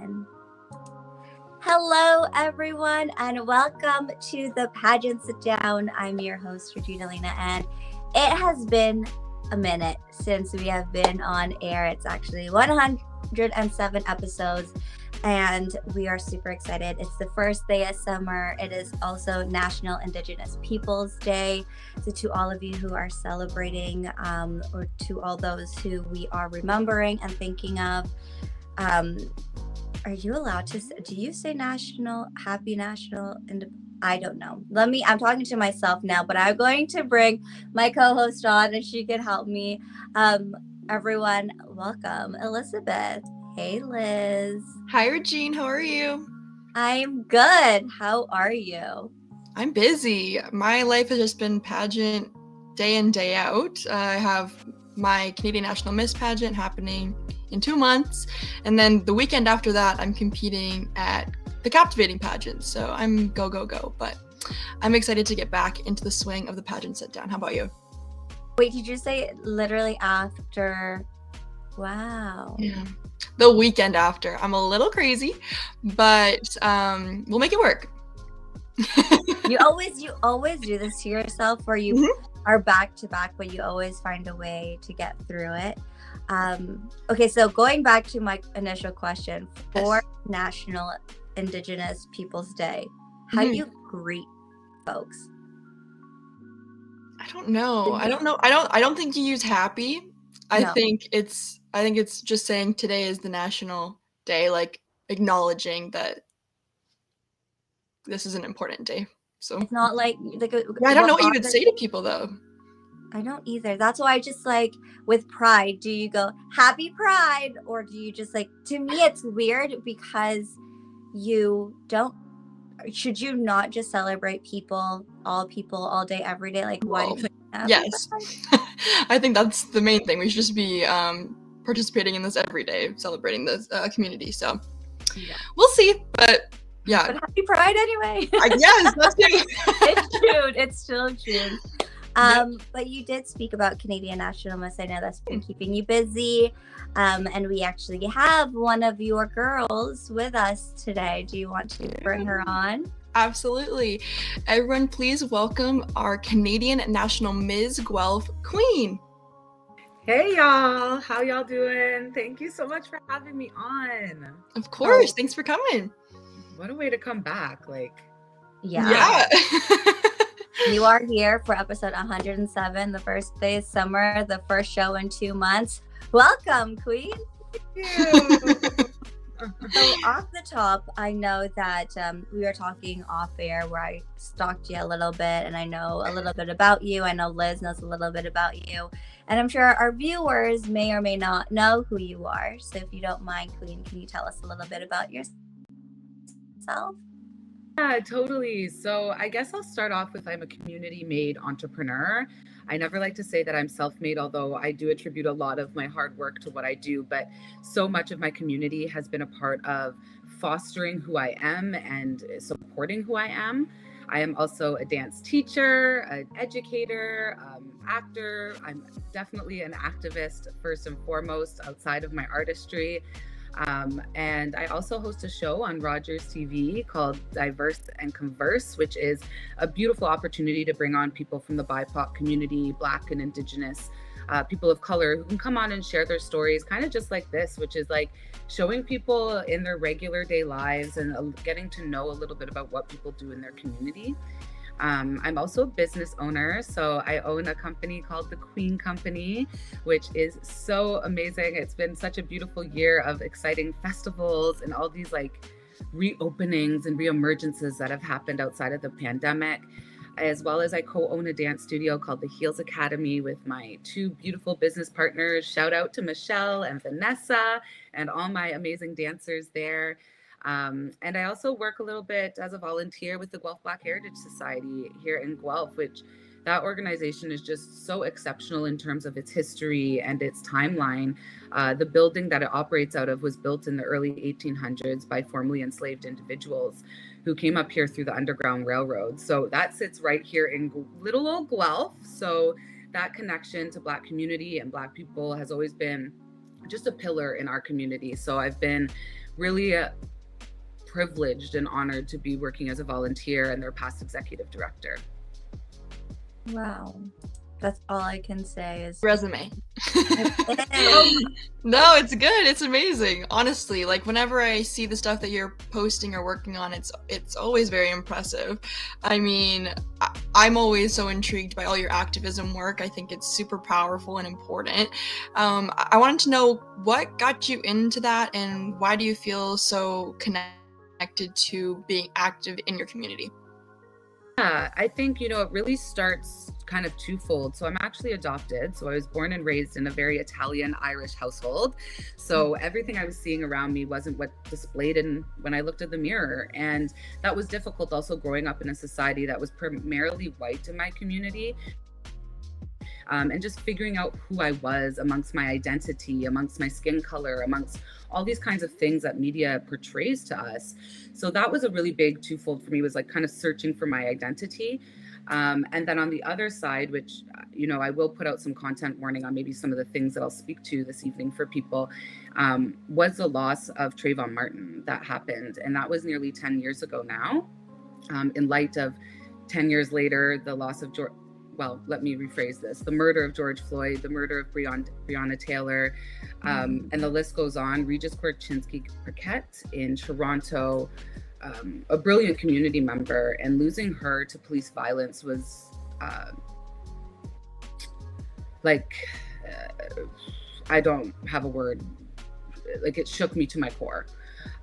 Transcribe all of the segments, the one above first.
begin. Hello, everyone, and welcome to the Pageant Sit Down. I'm your host, Regina Lena, and it has been a minute since we have been on air. It's actually 107 episodes, and we are super excited. It's the first day of summer. It is also National Indigenous Peoples Day. So to all of you who are celebrating, or to all those who we are remembering and thinking of, are you allowed to, do you say happy national, I don't know. I'm talking to myself now, but I'm going to bring my co-host on and she can help me. Everyone, welcome Elizabeth. Hey, Liz. Hi, Regine. How are you? I'm good. How are you? I'm busy. My life has just been pageant day in, day out. I have my Canadian National Ms pageant happening in 2 months. And then the weekend after that, I'm competing at the Captivating pageant. So I'm go, go, go. But I'm excited to get back into the swing of the pageant sit down. How about you? Wait, did you say literally after? Wow. Yeah. The weekend after. I'm a little crazy, but we'll make it work. You always do this to yourself where you are back to back, but you always find a way to get through it. Okay, so going back to my initial question, for National Indigenous Peoples Day, how do you greet folks? I don't know. I don't think you use happy. I think it's just saying today is the national day, like acknowledging that this is an important day. So it's not like I don't know what you would say to people though. I don't either. That's why I just with Pride, do you go happy Pride, or do you just to me it's weird because should you not just celebrate people all day every day? Why do you yes. I think that's the main thing. We should just be participating in this every day, celebrating this community. So we'll see, but yeah. But happy Pride anyway. Yes, that's June. It's June. It's still June. But you did speak about Canadian National Ms. I know that's been keeping you busy. And we actually have one of your girls with us today. Do you want to bring her on? Absolutely. Everyone, please welcome our Canadian National Ms. Guelph, Kween. Hey y'all, how y'all doing? Thank you so much for having me on. Of course, thanks for coming. What a way to come back, Yeah. You are here for episode 107, the first day of summer, the first show in 2 months. Welcome, Kween. Thank you. So off the top, I know that we were talking off air where I stalked you a little bit, and I know a little bit about you. I know Liz knows a little bit about you, and I'm sure our viewers may or may not know who you are. So if you don't mind, Kween, can you tell us a little bit about yourself? Yeah, totally. So I guess I'll start off with I'm a community-made entrepreneur. I never like to say that I'm self-made, although I do attribute a lot of my hard work to what I do. But so much of my community has been a part of fostering who I am and supporting who I am. I am also a dance teacher, an educator, actor. I'm definitely an activist first and foremost outside of my artistry. And I also host a show on Rogers TV called Diverse and Converse, which is a beautiful opportunity to bring on people from the BIPOC community, Black and Indigenous people of color who can come on and share their stories, kind of just like this, which is showing people in their regular day lives and getting to know a little bit about what people do in their community. I'm also a business owner, so I own a company called the Kween Company, which is so amazing. It's been such a beautiful year of exciting festivals and all these reopenings and reemergences that have happened outside of the pandemic, as well as I co-own a dance studio called the Heels Academy with my two beautiful business partners. Shout out to Michelle and Vanessa and all my amazing dancers there. And I also work a little bit as a volunteer with the Guelph Black Heritage Society here in Guelph, which that organization is just so exceptional in terms of its history and its timeline. The building that it operates out of was built in the early 1800s by formerly enslaved individuals who came up here through the Underground Railroad. So that sits right here in little old Guelph. So that connection to Black community and Black people has always been just a pillar in our community. So I've been really privileged and honored to be working as a volunteer and their past executive director. Wow. That's all I can say is Resume. it No, it's good. It's amazing. Honestly, like whenever I see the stuff that you're posting or working on, it's always very impressive. I mean, I'm always so intrigued by all your activism work. I think it's super powerful and important. I wanted to know what got you into that, and why do you feel so connected to being active in your community? Yeah, I think, it really starts kind of twofold. So I'm actually adopted. So I was born and raised in a very Italian Irish household. So everything I was seeing around me wasn't what displayed in when I looked at the mirror. And that was difficult also growing up in a society that was primarily white in my community. And just figuring out who I was amongst my identity, amongst my skin color, amongst all these kinds of things that media portrays to us. So that was a really big twofold for me, was like kind of searching for my identity. And then on the other side, which, I will put out some content warning on maybe some of the things that I'll speak to this evening for people, was the loss of Trayvon Martin that happened. And that was nearly 10 years ago now. In light of 10 years later, the loss of let me rephrase this, the murder of George Floyd, the murder of Breonna Taylor, and the list goes on. Regis Korchinski-Paquette in Toronto, a brilliant community member, and losing her to police violence was I don't have a word. Like, it shook me to my core.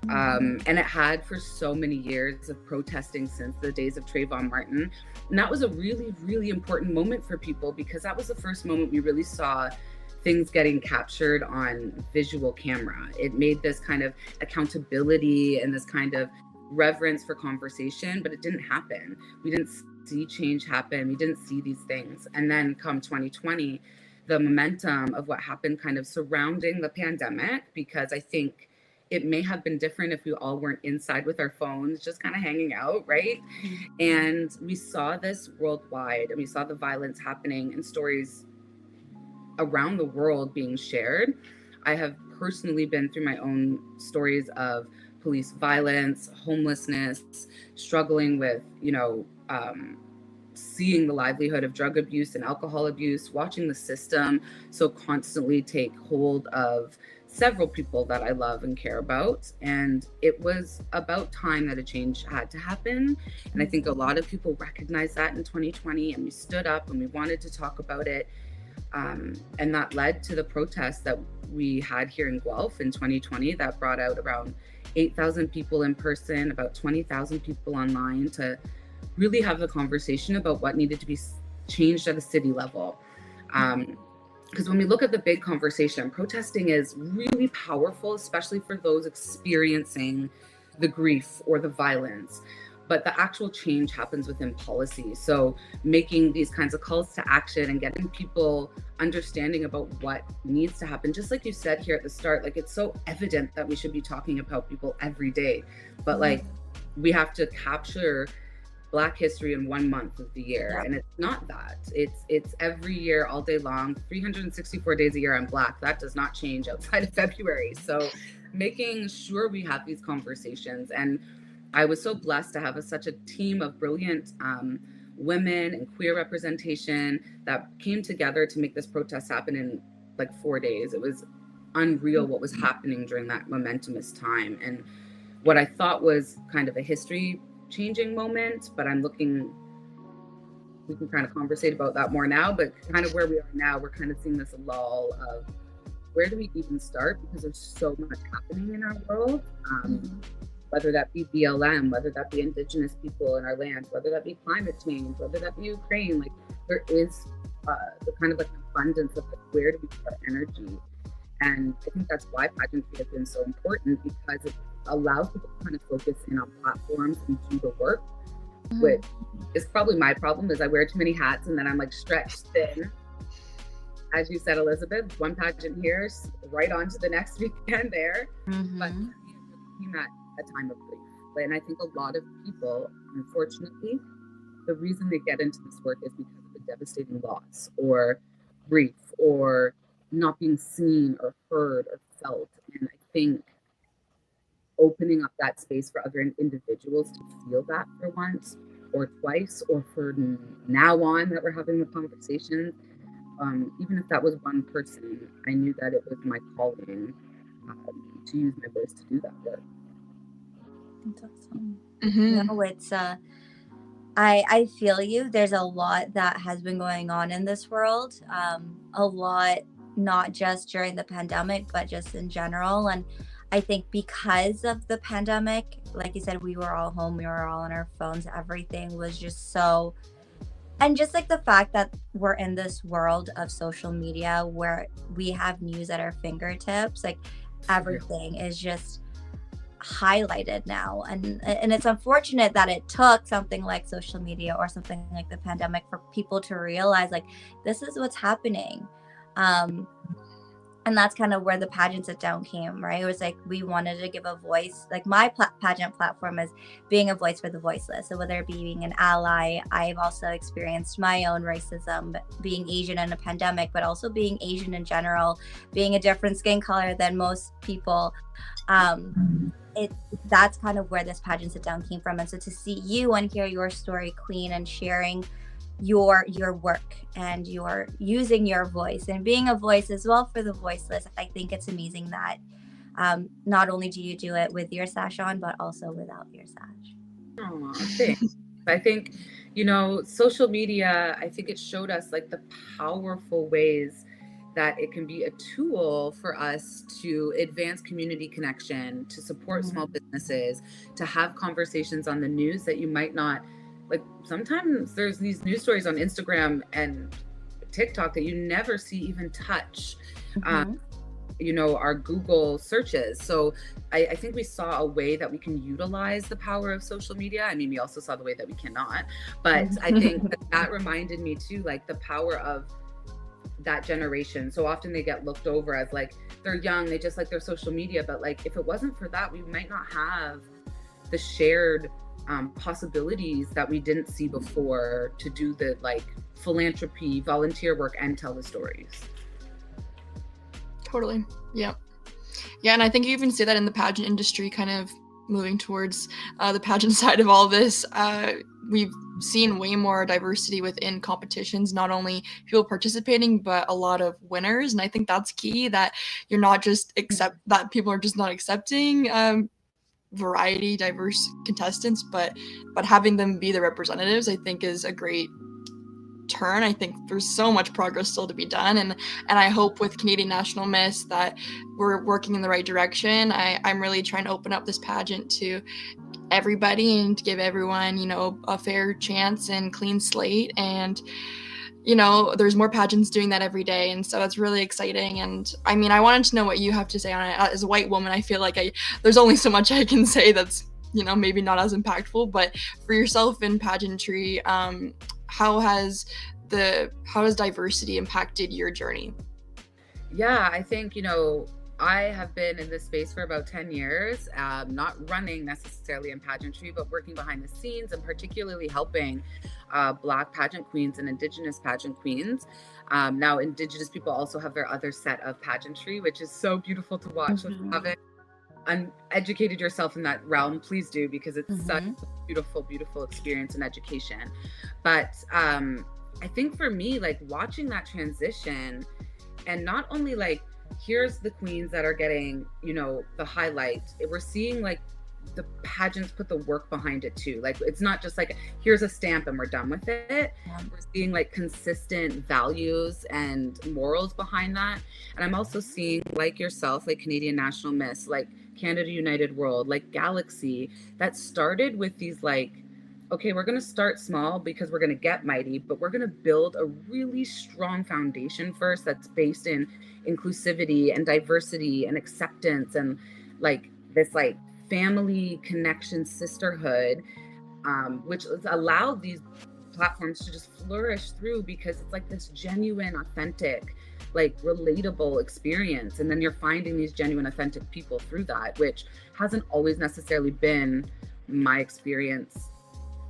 And it had for so many years of protesting since the days of Trayvon Martin. And that was a really, really important moment for people, because that was the first moment we really saw things getting captured on visual camera. It made this kind of accountability and this kind of reverence for conversation, but it didn't happen. We didn't see change happen. We didn't see these things. And then come 2020, the momentum of what happened kind of surrounding the pandemic, because I think it may have been different if we all weren't inside with our phones, just kind of hanging out, right? And we saw this worldwide, and we saw the violence happening and stories around the world being shared. I have personally been through my own stories of police violence, homelessness, struggling with, seeing the livelihood of drug abuse and alcohol abuse, watching the system so constantly take hold of several people that I love and care about. And it was about time that a change had to happen. And I think a lot of people recognized that in 2020, and we stood up and we wanted to talk about it. And that led to the protests that we had here in Guelph in 2020 that brought out around 8,000 people in person, about 20,000 people online, to really have the conversation about what needed to be changed at a city level. Because when we look at the big conversation, protesting is really powerful, especially for those experiencing the grief or the violence. But the actual change happens within policy. So making these kinds of calls to action and getting people understanding about what needs to happen, just like you said here at the start, like, it's so evident that we should be talking about people every day, but like, we have to capture Black history in 1 month of the year. And it's not that. It's every year, all day long, 364 days a year I'm Black. That does not change outside of February. So making sure we have these conversations. And I was so blessed to have such a team of brilliant women and queer representation that came together to make this protest happen in like 4 days. It was unreal what was happening during that momentous time. And what I thought was kind of a history changing moment, but we can kind of conversate about that more now, but kind of where we are now, we're kind of seeing this lull of where do we even start, because there's so much happening in our world, whether that be BLM, whether that be Indigenous people in our land, whether that be climate change, whether that be Ukraine. Like, there is the kind of like abundance of like, where do we put our energy? And I think that's why pageantry has been so important, because it allows people to kind of focus in on platforms and do the work, which is probably my problem, is I wear too many hats and then I'm like stretched thin. As you said, Elizabeth, one pageant here, right on to the next weekend there. But I'm at a time of grief. And I think a lot of people, unfortunately, the reason they get into this work is because of a devastating loss or grief or not being seen or heard or felt. And I think opening up that space for other individuals to feel that for once or twice, or for now on that we're having the conversations. Even if that was one person, I knew that it was my calling to use my voice to do that work. That's awesome. No, it's I feel you. There's a lot that has been going on in this world. A lot, not just during the pandemic, but just in general. And I think because of the pandemic, like you said, we were all home, we were all on our phones, everything was just so, and just like the fact that we're in this world of social media where we have news at our fingertips, like everything is just highlighted now, and it's unfortunate that it took something like social media or something like the pandemic for people to realize like this is what's happening. And that's kind of where the pageant sit down came, right? It was like we wanted to give a voice, like my pageant platform is being a voice for the voiceless. So whether it be being an ally, I've also experienced my own racism, being Asian in a pandemic, but also being Asian in general, being a different skin color than most people. That's kind of where this pageant sit down came from. And so to see you and hear your story, Kween, and sharing your work and you're using your voice and being a voice as well for the voiceless, I think it's amazing that not only do you do it with your sash on, but also without your sash. Oh, thanks. I think, social media, I think it showed us like the powerful ways that it can be a tool for us to advance community connection, to support small businesses, to have conversations on the news that you might not, like sometimes there's these news stories on Instagram and TikTok that you never see even touch, our Google searches. So I think we saw a way that we can utilize the power of social media. I mean, we also saw the way that we cannot, but I think that reminded me too, like the power of that generation. So often they get looked over as like, they're young, they just like their social media. But like, if it wasn't for that, we might not have the shared possibilities that we didn't see before to do the like philanthropy, volunteer work, and tell the stories. Totally. Yeah. And I think you even see that in the pageant industry, kind of moving towards the pageant side of all this. We've seen way more diversity within competitions, not only people participating, but a lot of winners. And I think that's key, that you're not just that people are just not accepting variety, diverse contestants, but having them be the representatives, I think is a great turn. I think there's so much progress still to be done, and I hope with Canadian National Miss that we're working in the right direction. I'm really trying to open up this pageant to everybody and to give everyone, a fair chance and clean slate. And there's more pageants doing that every day, and so it's really exciting. And I mean, I wanted to know what you have to say on it. As a white woman, I feel like there's only so much I can say that's maybe not as impactful. But for yourself in pageantry, how has diversity impacted your journey? Yeah, I think I have been in this space for about 10 years, not running necessarily in pageantry, but working behind the scenes and particularly helping Black pageant queens and Indigenous pageant queens. Now, Indigenous people also have their other set of pageantry, which is so beautiful to watch. So if you haven't uneducated yourself in that realm, please do, because it's such a beautiful, beautiful experience and education. But I think for me, like watching that transition, and not only like, here's the queens that are getting, the highlight. We're seeing like the pageants put the work behind it too. Like, it's not just like, here's a stamp and we're done with it. Yeah. We're seeing like consistent values and morals behind that. And I'm also seeing, like yourself, like Canadian National Miss, like Canada United World, like Galaxy, that started with these like, okay, we're going to start small because we're going to get mighty, but we're going to build a really strong foundation first that's based in inclusivity and diversity and acceptance and like this like family connection, sisterhood, which has allowed these platforms to just flourish through, because it's like this genuine, authentic, like relatable experience. And then you're finding these genuine, authentic people through that, which hasn't always necessarily been my experience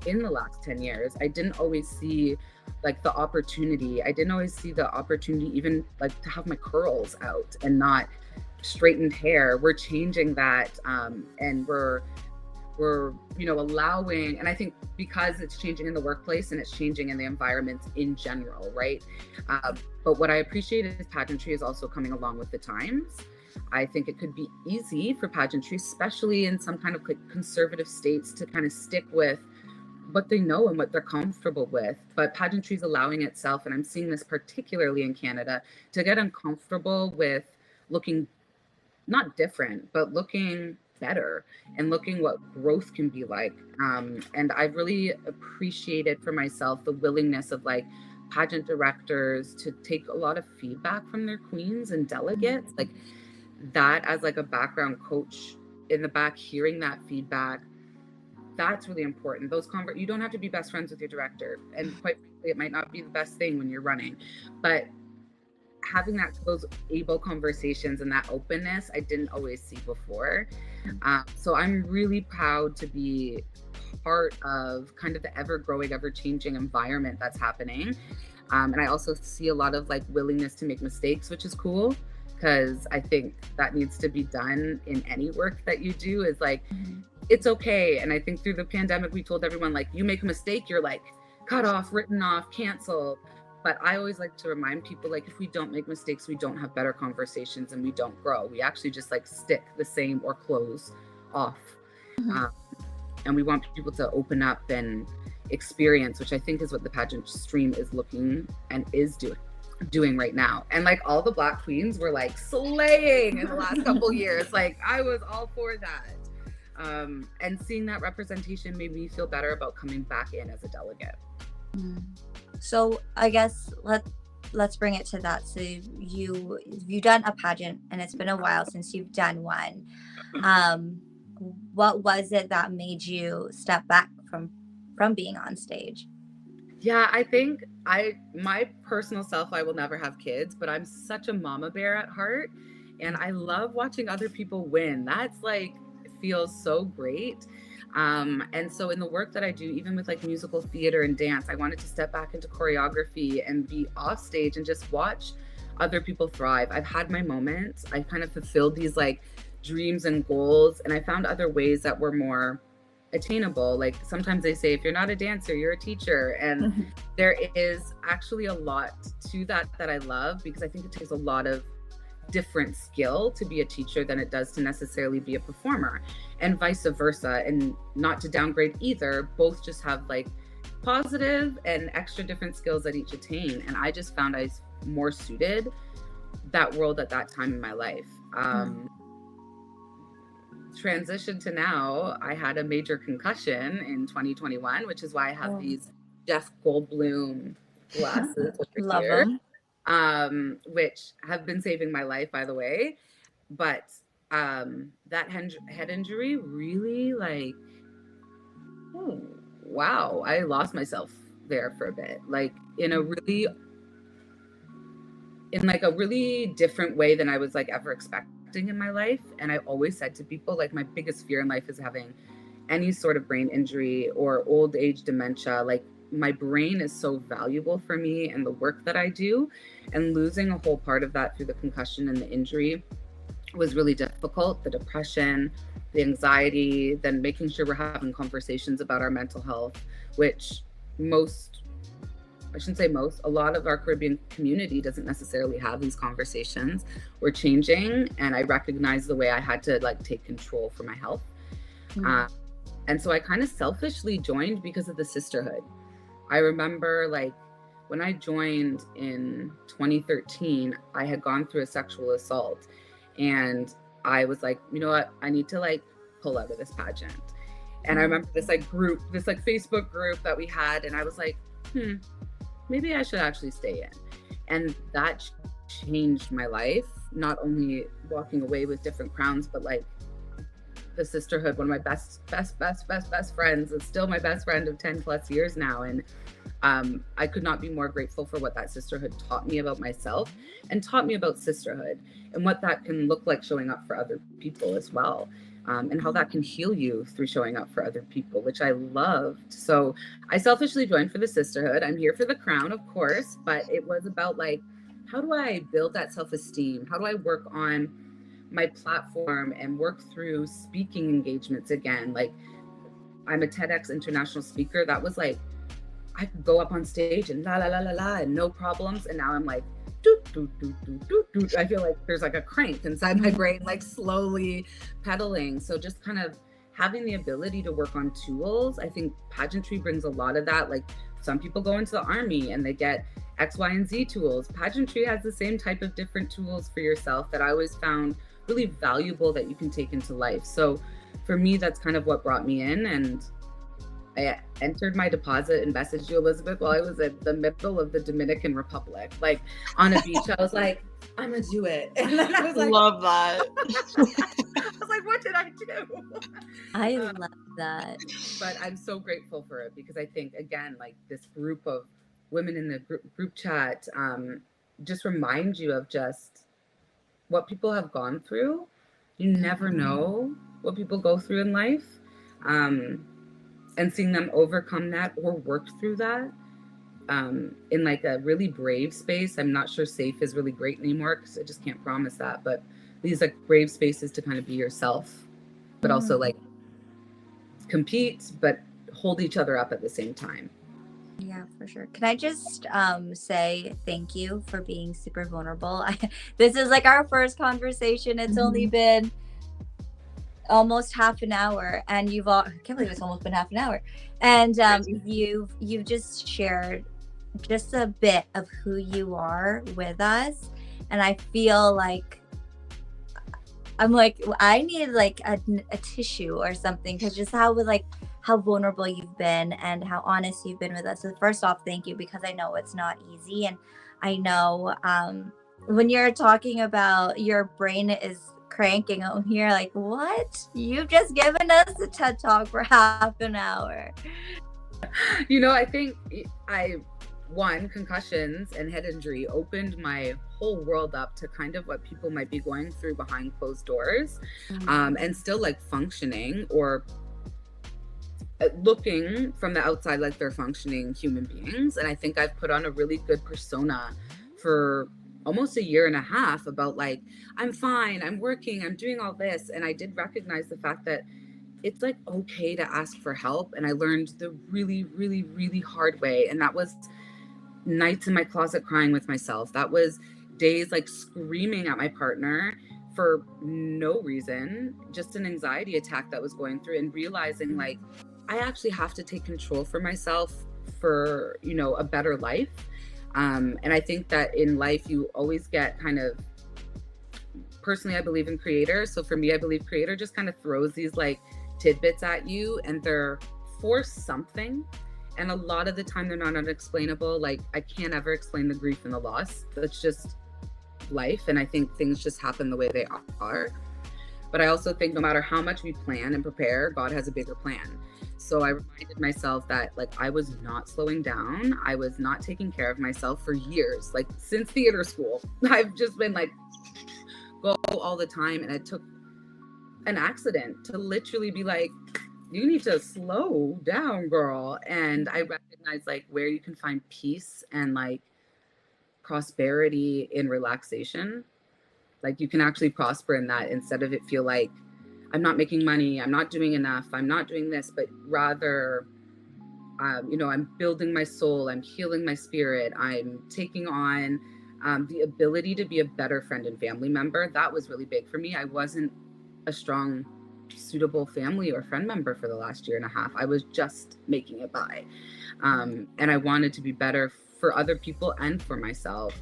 in the last 10 years. I didn't always see like the opportunity. I didn't always see the opportunity even like to have my curls out and not straightened hair. We're changing that, and we're allowing, and I think because it's changing in the workplace and it's changing in the environment in general, right? But what I appreciate is pageantry is also coming along with the times. I think it could be easy for pageantry, especially in some kind of conservative states, to kind of stick with what they know and what they're comfortable with. But pageantry is allowing itself, and I'm seeing this particularly in Canada, to get uncomfortable with looking not different, but looking better and looking what growth can be like. And I've really appreciated for myself the willingness of like pageant directors to take a lot of feedback from their queens and delegates, like that as like a background coach in the back, hearing that feedback. That's really important. You don't have to be best friends with your director, and quite frankly, it might not be the best thing when you're running, but having those able conversations and that openness, I didn't always see before. So I'm really proud to be part of kind of the ever-growing, ever-changing environment that's happening. And I also see a lot of like willingness to make mistakes, which is cool, because I think that needs to be done in any work that you do, is like, it's okay. And I think through the pandemic, we told everyone, like, you make a mistake, you're like cut off, written off, canceled. But I always like to remind people, like, if we don't make mistakes, we don't have better conversations and we don't grow. We actually just like stick the same or close off. And we want people to open up and experience, which I think is what the pageant stream is looking and is doing right now. And like all the Black queens were like slaying in the last couple years. Like I was all for that. And seeing that representation made me feel better about coming back in as a delegate. So I guess let's bring it to that. So you've done a pageant, and it's been a while since you've done one. What was it that made you step back from being on stage? Yeah, I think my personal self, I will never have kids, but I'm such a mama bear at heart, and I love watching other people win. That's like, feels so great. And so in the work that I do, even with like musical theater and dance, I wanted to step back into choreography and be off stage and just watch other people thrive. I've had my moments. I kind of fulfilled these like dreams and goals, and I found other ways that were more attainable. Like sometimes they say, if you're not a dancer, you're a teacher. And there is actually a lot to that I love, because I think it takes a lot of different skill to be a teacher than it does to necessarily be a performer, and vice versa. And not to downgrade either, both just have like positive and extra different skills that each attain. And I just found I was more suited that world at that time in my life. Transition to now, I had a major concussion in 2021, which is why I have these Jeff Goldblum glasses over Love here. them. Which have been saving my life, by the way. But that head injury really like, wow, I lost myself there for a bit, like in a really different way than I was like ever expecting in my life. And I always said to people, like, my biggest fear in life is having any sort of brain injury or old age dementia. Like, my brain is so valuable for me and the work that I do, and losing a whole part of that through the concussion and the injury was really difficult. The depression, the anxiety, then making sure we're having conversations about our mental health, which a lot of our Caribbean community doesn't necessarily have these conversations. We're changing, and I recognized the way I had to like take control for my health. And so I kind of selfishly joined because of the sisterhood. I remember like when I joined in 2013, I had gone through a sexual assault, and I was like, you know what, I need to like pull out of this pageant. And I remember this like Facebook group that we had, and I was like, maybe I should actually stay in. And that changed my life, not only walking away with different crowns, but like the sisterhood. One of my best friends is still my best friend of 10 plus years now. And I could not be more grateful for what that sisterhood taught me about myself, and taught me about sisterhood and what that can look like showing up for other people as well. And how that can heal you through showing up for other people, which I loved. So I selfishly joined for the sisterhood. I'm here for the crown, of course, but it was about like, how do I build that self-esteem? How do I work on my platform and work through speaking engagements again. Like, I'm a TEDx international speaker. That was like, I could go up on stage and la la la la la and no problems. And now I'm like, doot, doot, doot, doot, doot, doot. I feel like there's like a crank inside my brain, like slowly pedaling. So just kind of having the ability to work on tools. I think pageantry brings a lot of that. Like, some people go into the army and they get X, Y, and Z tools. Pageantry has the same type of different tools for yourself that I always found really valuable that you can take into life. So for me, that's kind of what brought me in. And I entered my deposit and messaged you, Elizabeth, while I was at the middle of the Dominican Republic, like on a beach. I was like, I'm gonna do it. And then I was like, love that. I was like, what did I do? I love that. But I'm so grateful for it, because I think, again, like this group of women in the group chat just remind you of just what people have gone through. You never know what people go through in life. And seeing them overcome that or work through that in like a really brave space. I'm not sure safe is really great anymore, because I just can't promise that. But these like brave spaces to kind of be yourself, but also like compete, but hold each other up at the same time. Yeah, for sure. Can I just say thank you for being super vulnerable? This is like our first conversation. It's only been almost half an hour, and I can't believe it's almost been half an hour. And you've just shared just a bit of who you are with us, and I feel like I'm like, I need like a tissue or something, because just how vulnerable you've been and how honest you've been with us. So first off, thank you, because I know it's not easy. And I know when you're talking about your brain is cranking out here, like, what? You've just given us a TED Talk for half an hour. You know, I think concussions and head injury opened my whole world up to kind of what people might be going through behind closed doors, and still like functioning or looking from the outside like they're functioning human beings. And I think I've put on a really good persona for almost a year and a half about like, I'm fine, I'm working, I'm doing all this. And I did recognize the fact that it's like okay to ask for help. And I learned the really, really, really hard way. And that was nights in my closet crying with myself. That was days like screaming at my partner for no reason, just an anxiety attack that was going through, and realizing like, I actually have to take control for myself for, you know, a better life. And I think that in life, you always get kind of, personally, I believe in creator. So for me, I believe creator just kind of throws these like tidbits at you, and they're for something. And a lot of the time they're not unexplainable. Like, I can't ever explain the grief and the loss. That's just life. And I think things just happen the way they are. But I also think no matter how much we plan and prepare, God has a bigger plan. So I reminded myself that like I was not slowing down. I was not taking care of myself for years. Like since theater school, I've just been like go all the time. And it took an accident to literally be like, you need to slow down, girl. And I recognize like where you can find peace and like prosperity in relaxation. Like you can actually prosper in that, instead of it feel like I'm not making money, I'm not doing enough, I'm not doing this, but rather, you know, I'm building my soul, I'm healing my spirit, I'm taking on the ability to be a better friend and family member. That was really big for me. I wasn't a strong, suitable family or friend member for the last year and a half. I was just making it by. And I wanted to be better for other people and for myself.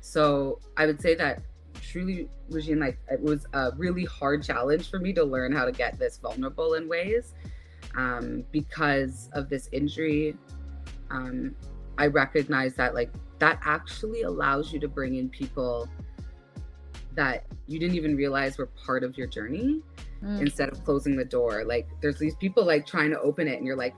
So I would say that truly, Regine, like it was a really hard challenge for me to learn how to get this vulnerable in ways, because of this injury. I recognize that like that actually allows you to bring in people that you didn't even realize were part of your journey, instead of closing the door. Like there's these people like trying to open it and you're like,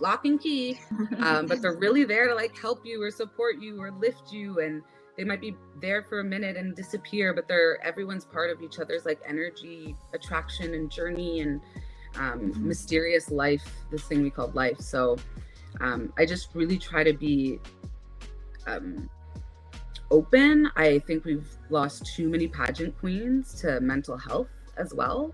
lock and key, but they're really there to like help you or support you or lift you. And they might be there for a minute and disappear, but everyone's part of each other's like energy, attraction, and journey, and mysterious life, this thing we call life. So I just really try to be open. I think we've lost too many pageant queens to mental health as well.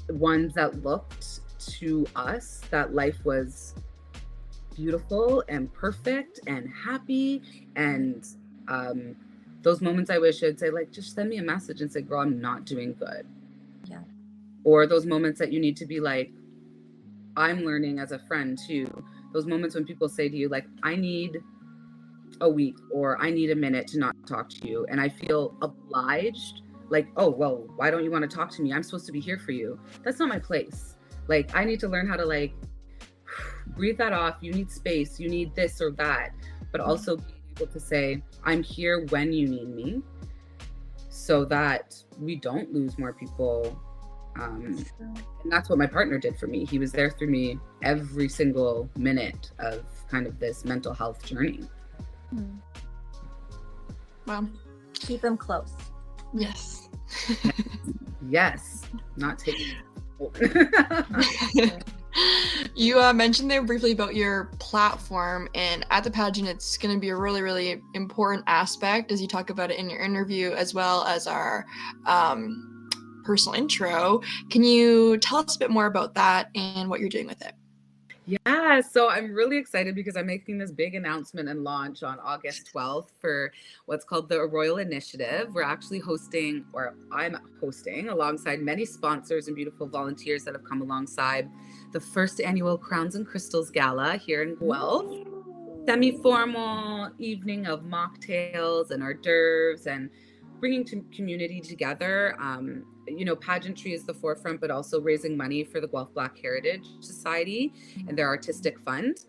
Ones that looked to us that life was beautiful and perfect and happy, and those moments I wish I'd say, like, just send me a message and say, girl, I'm not doing good. Yeah. Or those moments that you need to be like, I'm learning as a friend too. Those moments when people say to you, like, I need a week or I need a minute to not talk to you. And I feel obliged, like, oh, well, why don't you want to talk to me? I'm supposed to be here for you. That's not my place. Like, I need to learn how to, like, breathe that off. You need space. You need this or that. But also being able to say, I'm here when you need me, so that we don't lose more people. And that's what my partner did for me. He was there through me every single minute of kind of this mental health journey. Wow. Keep them close. Yes. Yes. Not taking You mentioned there briefly about your platform, and at the pageant, it's going to be a really, really important aspect, as you talk about it in your interview, as well as our personal intro. Can you tell us a bit more about that and what you're doing with it? Yeah, so I'm really excited because I'm making this big announcement and launch on August 12th for what's called the Royal Initiative. We're actually hosting, or I'm hosting, alongside many sponsors and beautiful volunteers that have come alongside, the first annual Crowns and Crystals Gala here in Guelph. Semi-formal evening of mocktails and hors d'oeuvres and bringing community together. You know, pageantry is the forefront, but also raising money for the Guelph Black Heritage Society and their artistic fund.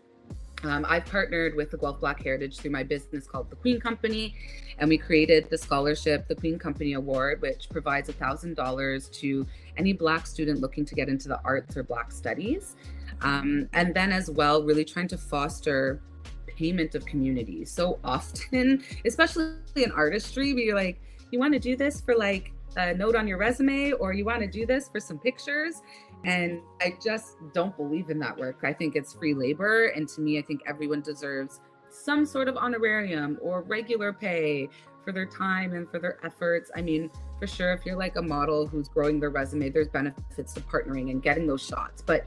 I've partnered with the Guelph Black Heritage through my business called the Kween Company, and we created the scholarship, the Kween Company Award, which provides $1,000 to any Black student looking to get into the arts or Black studies. And then as well, really trying to foster payment of community. So often, especially in artistry, we're like, you want to do this for like a note on your resume, or you want to do this for some pictures. And I just don't believe in that work. I think it's free labor. And to me, I think everyone deserves some sort of honorarium or regular pay for their time and for their efforts. I mean, for sure, if you're like a model who's growing their resume, there's benefits to partnering and getting those shots. But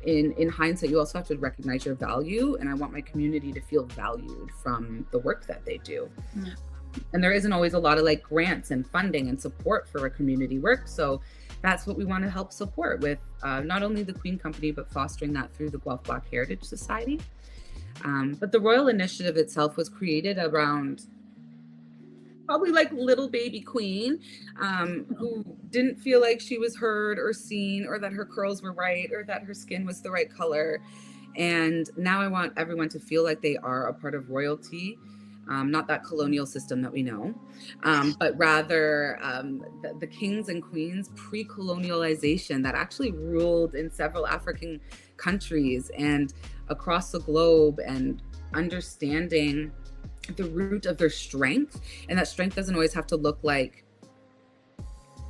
in hindsight, you also have to recognize your value. And I want my community to feel valued from the work that they do. Mm. And there isn't always a lot of like grants and funding and support for a community work. So that's what we want to help support with not only the Kween Company, but fostering that through the Guelph Black Heritage Society. But the Royal Initiative itself was created around probably like little baby queen who didn't feel like she was heard or seen, or that her curls were right, or that her skin was the right color. And now I want everyone to feel like they are a part of royalty. Not that colonial system that we know, but rather the kings and queens pre-colonialization that actually ruled in several African countries and across the globe, and understanding the root of their strength. And that strength doesn't always have to look like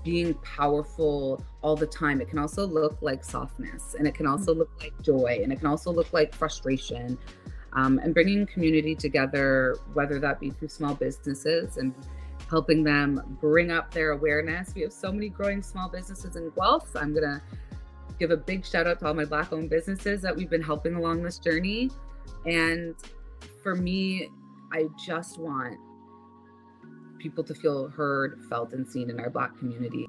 being powerful all the time. It can also look like softness, and it can also look like joy, and it can also look like frustration. And bringing community together, whether that be through small businesses and helping them bring up their awareness. We have so many growing small businesses in Guelph. I'm going to give a big shout out to all my Black owned businesses that we've been helping along this journey. And for me, I just want people to feel heard, felt, and seen in our Black community,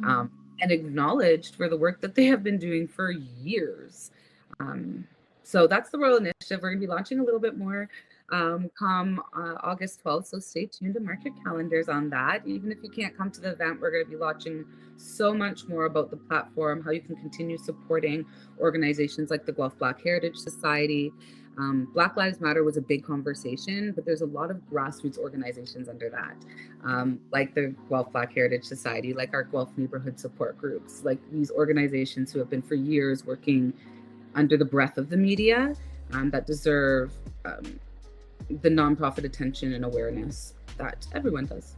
and acknowledged for the work that they have been doing for years. So that's the Royal Initiative. We're going to be launching a little bit more come August 12th. So stay tuned and mark your calendars on that. Even if you can't come to the event, we're going to be launching so much more about the platform, how you can continue supporting organizations like the Guelph Black Heritage Society. Black Lives Matter was a big conversation, but there's a lot of grassroots organizations under that, like the Guelph Black Heritage Society, like our Guelph neighborhood support groups, like these organizations who have been for years working under the breath of the media, that deserve the nonprofit attention and awareness that everyone does.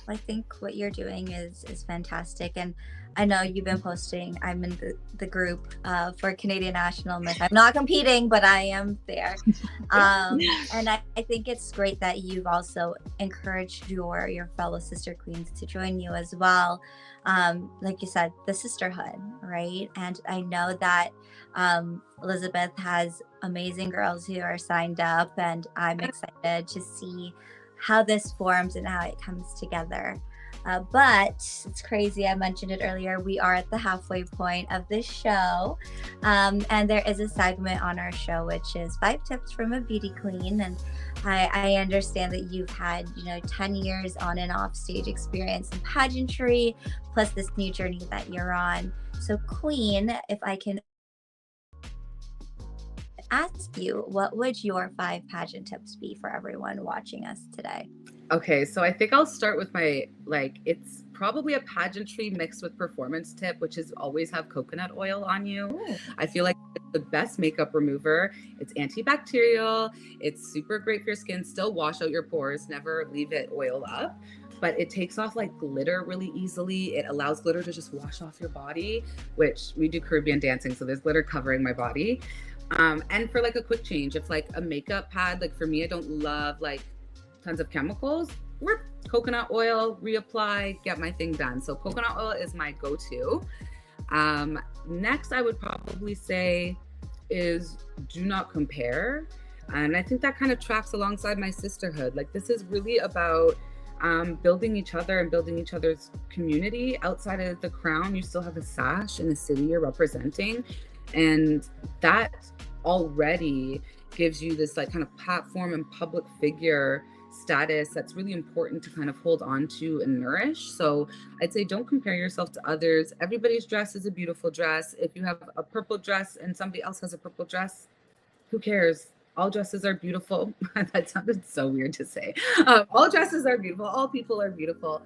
I think what you're doing is fantastic, and I know you've been posting. I'm in the group for Canadian National Ms. I'm not competing, but I am there, and I think it's great that you've also encouraged your fellow sister queens to join you as well. Like you said, the sisterhood, right? And I know that Elizabeth has amazing girls who are signed up, and I'm excited to see how this forms and how it comes together. But it's crazy. I mentioned it earlier. We are at the halfway point of this show. And there is a segment on our show, which is 5 tips from a beauty queen. And I understand that you've had, 10 years on and off stage experience in pageantry, plus this new journey that you're on. So Queen, if I can ask you, what would your 5 pageant tips be for everyone watching us today? Okay, so I think I'll start with my, it's probably a pageantry mixed with performance tip, which is always have coconut oil on you. Ooh. I feel like it's the best makeup remover. It's antibacterial. It's super great for your skin. Still wash out your pores. Never leave it oiled up. But it takes off glitter really easily. It allows glitter to just wash off your body, which we do Caribbean dancing, so there's glitter covering my body. And for a quick change, if a makeup pad, for me, I don't love tons of chemicals, coconut oil, reapply, get my thing done. So coconut oil is my go-to. Next, I would probably say is do not compare. And I think that kind of tracks alongside my sisterhood. This is really about building each other and building each other's community. Outside of the crown, you still have a sash in the city you're representing. And that already gives you this kind of platform and public figure status that's really important to kind of hold on to and nourish. So I'd say don't compare yourself to others. Everybody's dress is a beautiful dress. If you have a purple dress and somebody else has a purple dress, who cares? All dresses are beautiful. That sounded so weird to say. All dresses are beautiful. All people are beautiful.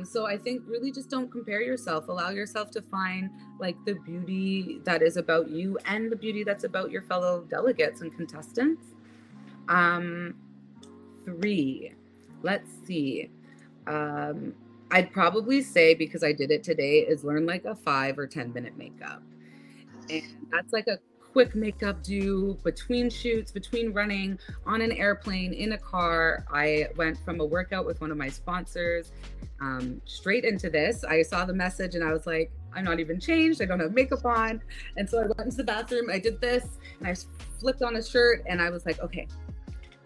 So I think really just don't compare yourself. Allow yourself to find the beauty that is about you and the beauty that's about your fellow delegates and contestants. 3, let's see. I'd probably say, because I did it today, is learn a 5 or 10 minute makeup. And that's a quick makeup do between shoots, between running, on an airplane, in a car. I went from a workout with one of my sponsors straight into this. I saw the message and I was like, I'm not even changed. I don't have makeup on. And so I went into the bathroom, I did this, and I flipped on a shirt, and I was like, okay,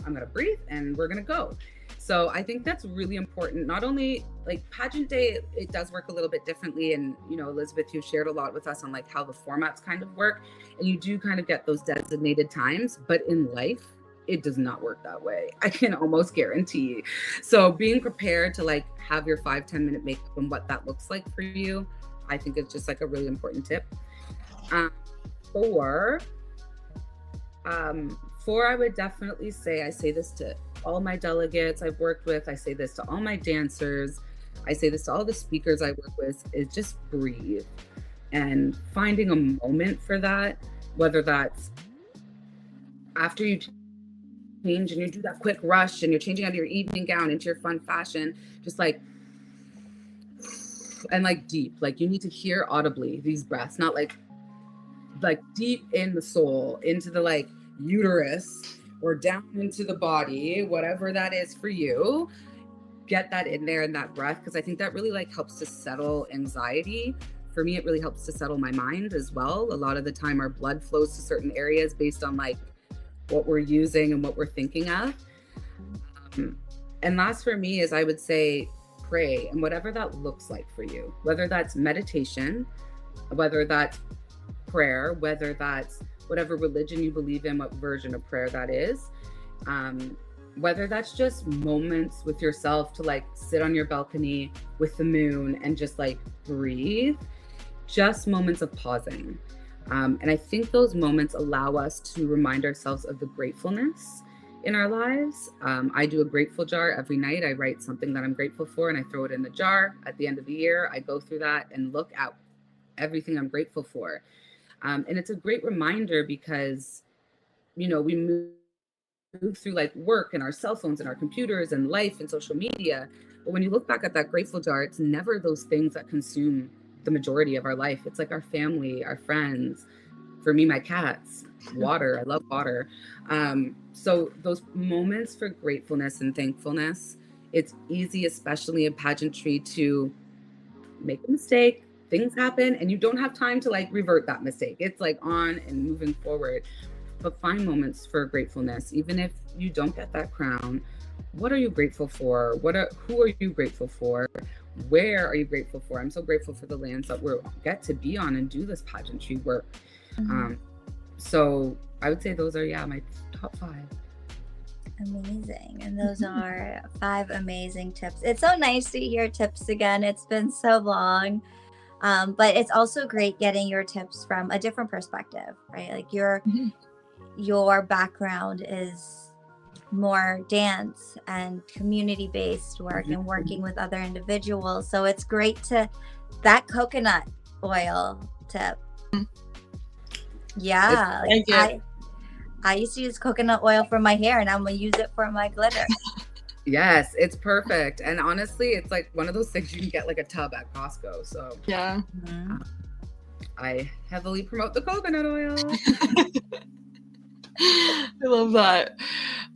I'm going to breathe and we're going to go. So I think that's really important. Not only pageant day, it does work a little bit differently. And, Elizabeth, you shared a lot with us on how the formats kind of work, and you do kind of get those designated times, but in life, it does not work that way. I can almost guarantee. So being prepared to have your 5-10 minute makeup and what that looks like for you, I think it's just a really important tip. 4, I would definitely say, I say this to all my delegates I've worked with, I say this to all my dancers, I say this to all the speakers I work with, is just breathe. And finding a moment for that, whether that's after you change and you do that quick rush and you're changing out of your evening gown into your fun fashion, just and deep, you need to hear audibly these breaths, not deep in the soul, into the uterus or down into the body, whatever that is for you. Get that in there in that breath, because I think that really helps to settle anxiety. For me, it really helps to settle my mind as well. A lot of the time our blood flows to certain areas based on what we're using and what we're thinking of. And last for me is, I would say, pray, and whatever that looks like for you, whether that's meditation, whether that's prayer, whether that's whatever religion you believe in, what version of prayer that is, whether that's just moments with yourself to sit on your balcony with the moon and just breathe, just moments of pausing. And I think those moments allow us to remind ourselves of the gratefulness in our lives. I do a grateful jar every night. I write something that I'm grateful for and I throw it in the jar. At the end of the year, I go through that and look at everything I'm grateful for. And it's a great reminder because, we move move through like work and our cell phones and our computers and life and social media. But when you look back at that grateful jar, it's never those things that consume the majority of our life. It's like our family, our friends, for me, my cats, water. I love water. So those moments for gratefulness and thankfulness, it's easy, especially in pageantry, to make a mistake, things happen, and you don't have time to like revert that mistake. It's like on and moving forward. But find moments for gratefulness, even if you don't get that crown. What are you grateful for? Who are you grateful for? Where are you grateful for? I'm so grateful for the lands that we get to be on and do this pageantry work. So I would say those are my top 5. Amazing. And those are 5 amazing tips. It's so nice to hear tips again. It's been so long. But it's also great getting your tips from a different perspective, right? Like your background is more dance and community-based work and working with other individuals. So it's great that coconut oil tip. Yeah. I used to use coconut oil for my hair, and I'm going to use it for my glitter. Yes, it's perfect. And honestly, it's like one of those things you can get like a tub at Costco. So yeah, I heavily promote the coconut oil. I love that.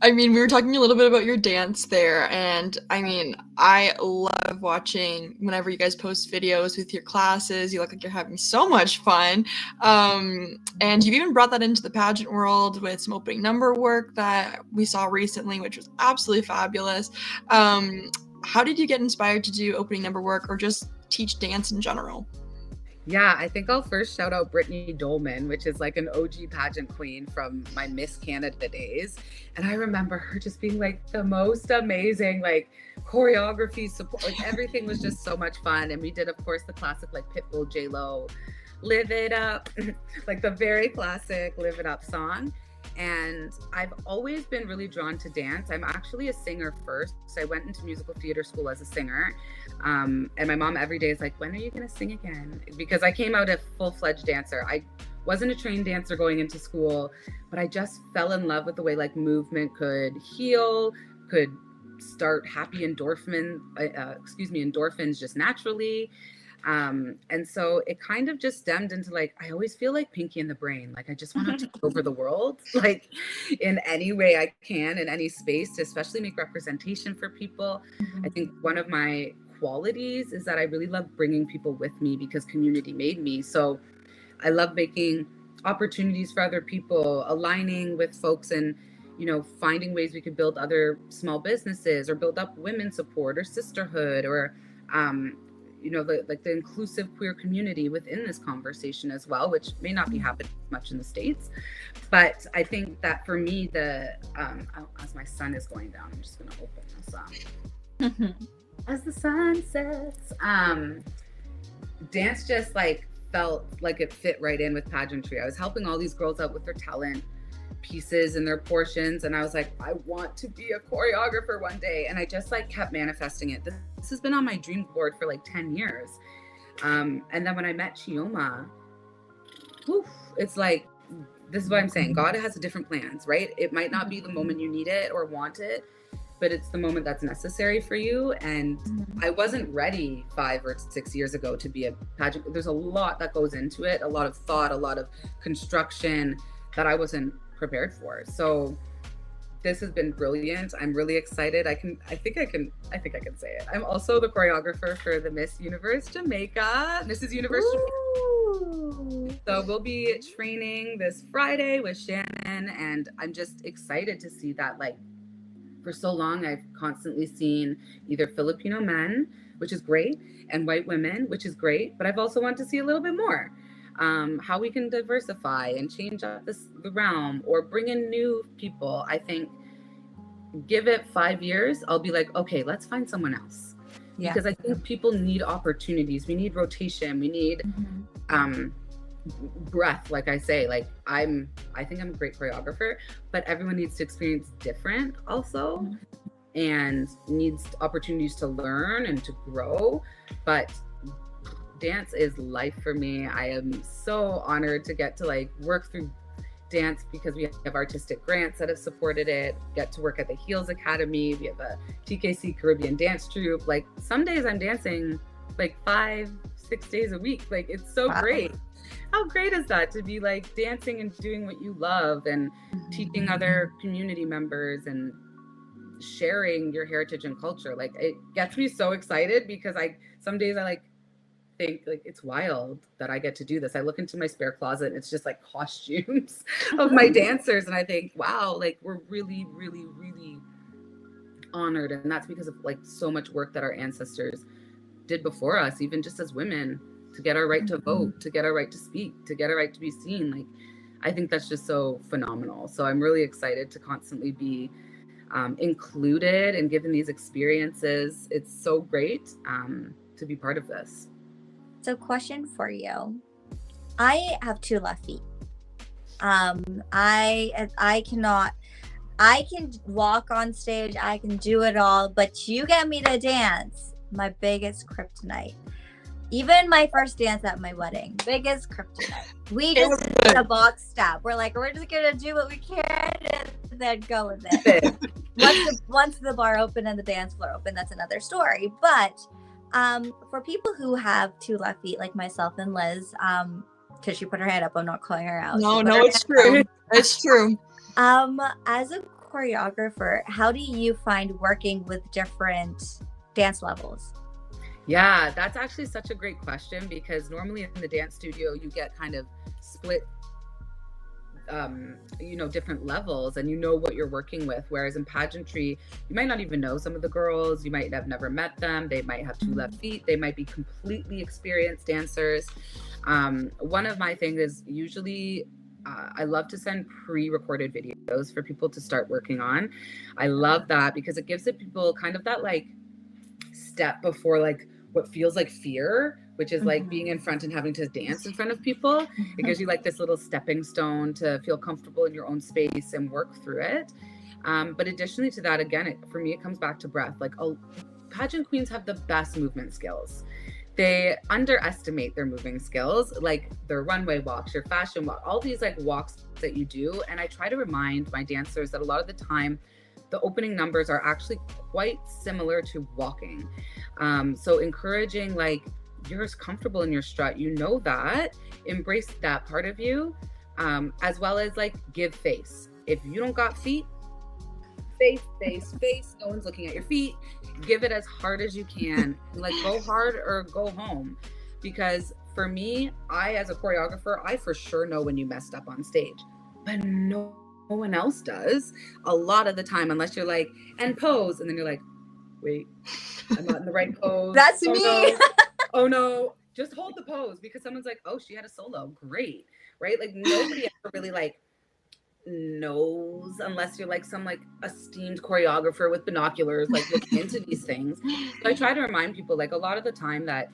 I mean, we were talking a little bit about your dance there, and I mean, I love watching whenever you guys post videos with your classes. You look like you're having so much fun. And you've even brought that into the pageant world with some opening number work that we saw recently, which was absolutely fabulous. How did you get inspired to do opening number work or just teach dance in general? Yeah, I think I'll first shout out Brittany Dolman, which is like an OG pageant queen from my Miss Canada days. And I remember her just being like the most amazing, like choreography support, like everything was just so much fun. And we did, of course, the classic like Pitbull, J-Lo, Live It Up, like the very classic Live It Up song. And I've always been really drawn to dance. I'm actually a singer first. So I went into musical theater school as a singer. And my mom every day is like, when are you going to sing again? Because I came out a full-fledged dancer. I wasn't a trained dancer going into school, but I just fell in love with the way like movement could heal, could start happy endorphins just naturally. And so it kind of just stemmed into like, I always feel like Pinky in the Brain. Like I just want to take over the world, like in any way I can, in any space, to especially make representation for people. I think one of my qualities is that I really love bringing people with me because community made me. So I love making opportunities for other people, aligning with folks and, finding ways we could build other small businesses or build up women's support or sisterhood or, the inclusive queer community within this conversation as well, which may not be happening much in the States. But I think that for me, as my sun is going down, I'm just going to open this up. As the sun sets, dance just like felt like it fit right in with pageantry. I was helping all these girls out with their talent pieces and their portions, and I was like, I want to be a choreographer one day. And I just like kept manifesting it. This has been on my dream board for like 10 years. And then when I met Chioma, it's like, this is what I'm saying. God has different plans, right? It might not be the moment you need it or want it, but it's the moment that's necessary for you. And I wasn't ready 5 or 6 years ago to be a pageant. There's a lot that goes into it, a lot of thought, a lot of construction that I wasn't prepared for. So this has been brilliant. I'm really excited. I think I can say it. I'm also the choreographer for the Miss Universe Jamaica, Mrs. Universe Jamaica. So we'll be training this Friday with Shannon, and I'm just excited to see that. Like, for so long, I've constantly seen either Filipino men, which is great, and white women, which is great, but I've also wanted to see a little bit more. How we can diversify and change up the realm or bring in new people. I think give it 5 years, I'll be like, okay, let's find someone else. Yeah. Because I think people need opportunities. We need rotation. We need breath. Like I say, like I think I'm a great choreographer, but everyone needs to experience different also and needs opportunities to learn and to grow. But dance is life for me. I am so honored to get to like work through dance because we have artistic grants that have supported it, get to work at the Heels Academy. We have a TKC Caribbean dance troupe. Like some days I'm dancing like 5-6 days a week. Like it's so great. How great is that to be like dancing and doing what you love and teaching other community members and sharing your heritage and culture? Like it gets me so excited because some days I like think like it's wild that I get to do this. I look into my spare closet and it's just like costumes of my dancers, and I think, wow, like we're really, really, really honored. And that's because of like so much work that our ancestors did before us, even just as women, to get our right to vote, to get our right to speak, to get our right to be seen. Like I think that's just so phenomenal. So I'm really excited to constantly be included and given these experiences. It's so great to be part of this. So question for you. I have 2 left feet. I can walk on stage, I can do it all, but you get me to dance, my biggest kryptonite. Even my first dance at my wedding, biggest kryptonite. We just did a box step. We're like, we're just gonna do what we can and then go with it. Once the bar open and the dance floor open, that's another story. But for people who have 2 left feet, like myself and Liz, because she put her hand up, I'm not calling her out. No, it's true. It's true. As a choreographer, how do you find working with different dance levels? Yeah, that's actually such a great question, because normally in the dance studio, you get kind of split, different levels, and you know what you're working with. Whereas in pageantry, you might not even know some of the girls. You might have never met them. They might have 2 left feet. They might be completely experienced dancers. One of my things is usually I love to send pre-recorded videos for people to start working on. I love that because it gives the people kind of that like step before like what feels like fear, which is like being in front and having to dance in front of people. It gives you like this little stepping stone to feel comfortable in your own space and work through it. But additionally to that, again, for me, it comes back to breath. Like pageant queens have the best movement skills. They underestimate their moving skills, like their runway walks, your fashion walk, all these like walks that you do. And I try to remind my dancers that a lot of the time, the opening numbers are actually quite similar to walking. So encouraging, like, you're comfortable in your strut, you know that, embrace that part of you, as well as like give face. If you don't got feet, face, no one's looking at your feet. Give it as hard as you can. Like go hard or go home. Because for me, I as a choreographer, I for sure know when you messed up on stage, but no one else does a lot of the time, unless you're like, and pose, and then you're like, wait, I'm not in the right pose. That's me. No. Oh no, just hold the pose, because someone's like, oh, she had a solo, great, right? Like nobody ever really like knows, unless you're like some like esteemed choreographer with binoculars like looking into these things. So I try to remind people like a lot of the time that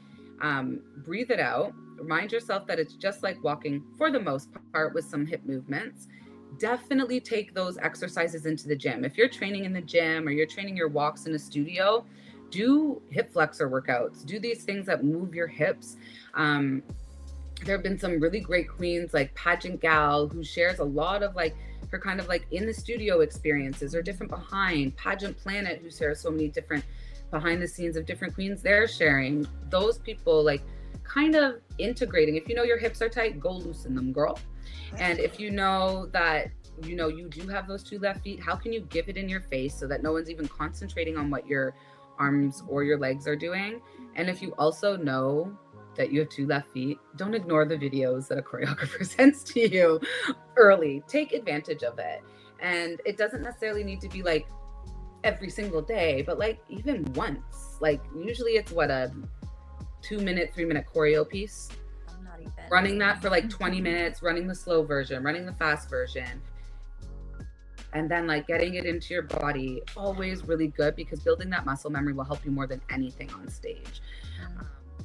breathe it out, remind yourself that it's just like walking for the most part with some hip movements. Definitely take those exercises into the gym. If you're training in the gym or you're training your walks in a studio, do hip flexor workouts, do these things that move your hips. There have been some really great queens like Pageant Gal, who shares a lot of like her kind of like in the studio experiences or different behind. Pageant Planet, who shares so many different behind the scenes of different queens they're sharing. Those people like kind of integrating. If you know your hips are tight, go loosen them, girl. And if you know that, you know, you do have those 2 left feet, how can you give it in your face so that no one's even concentrating on what your arms or your legs are doing? And if you also know that you have 2 left feet, don't ignore the videos that a choreographer sends to you early. Take advantage of it. And it doesn't necessarily need to be like every single day, but like even once. Like usually it's what, a 2-minute, 3-minute choreo piece. Running that for like 20 minutes, running the slow version, running the fast version, and then like getting it into your body, always really good, because building that muscle memory will help you more than anything on stage.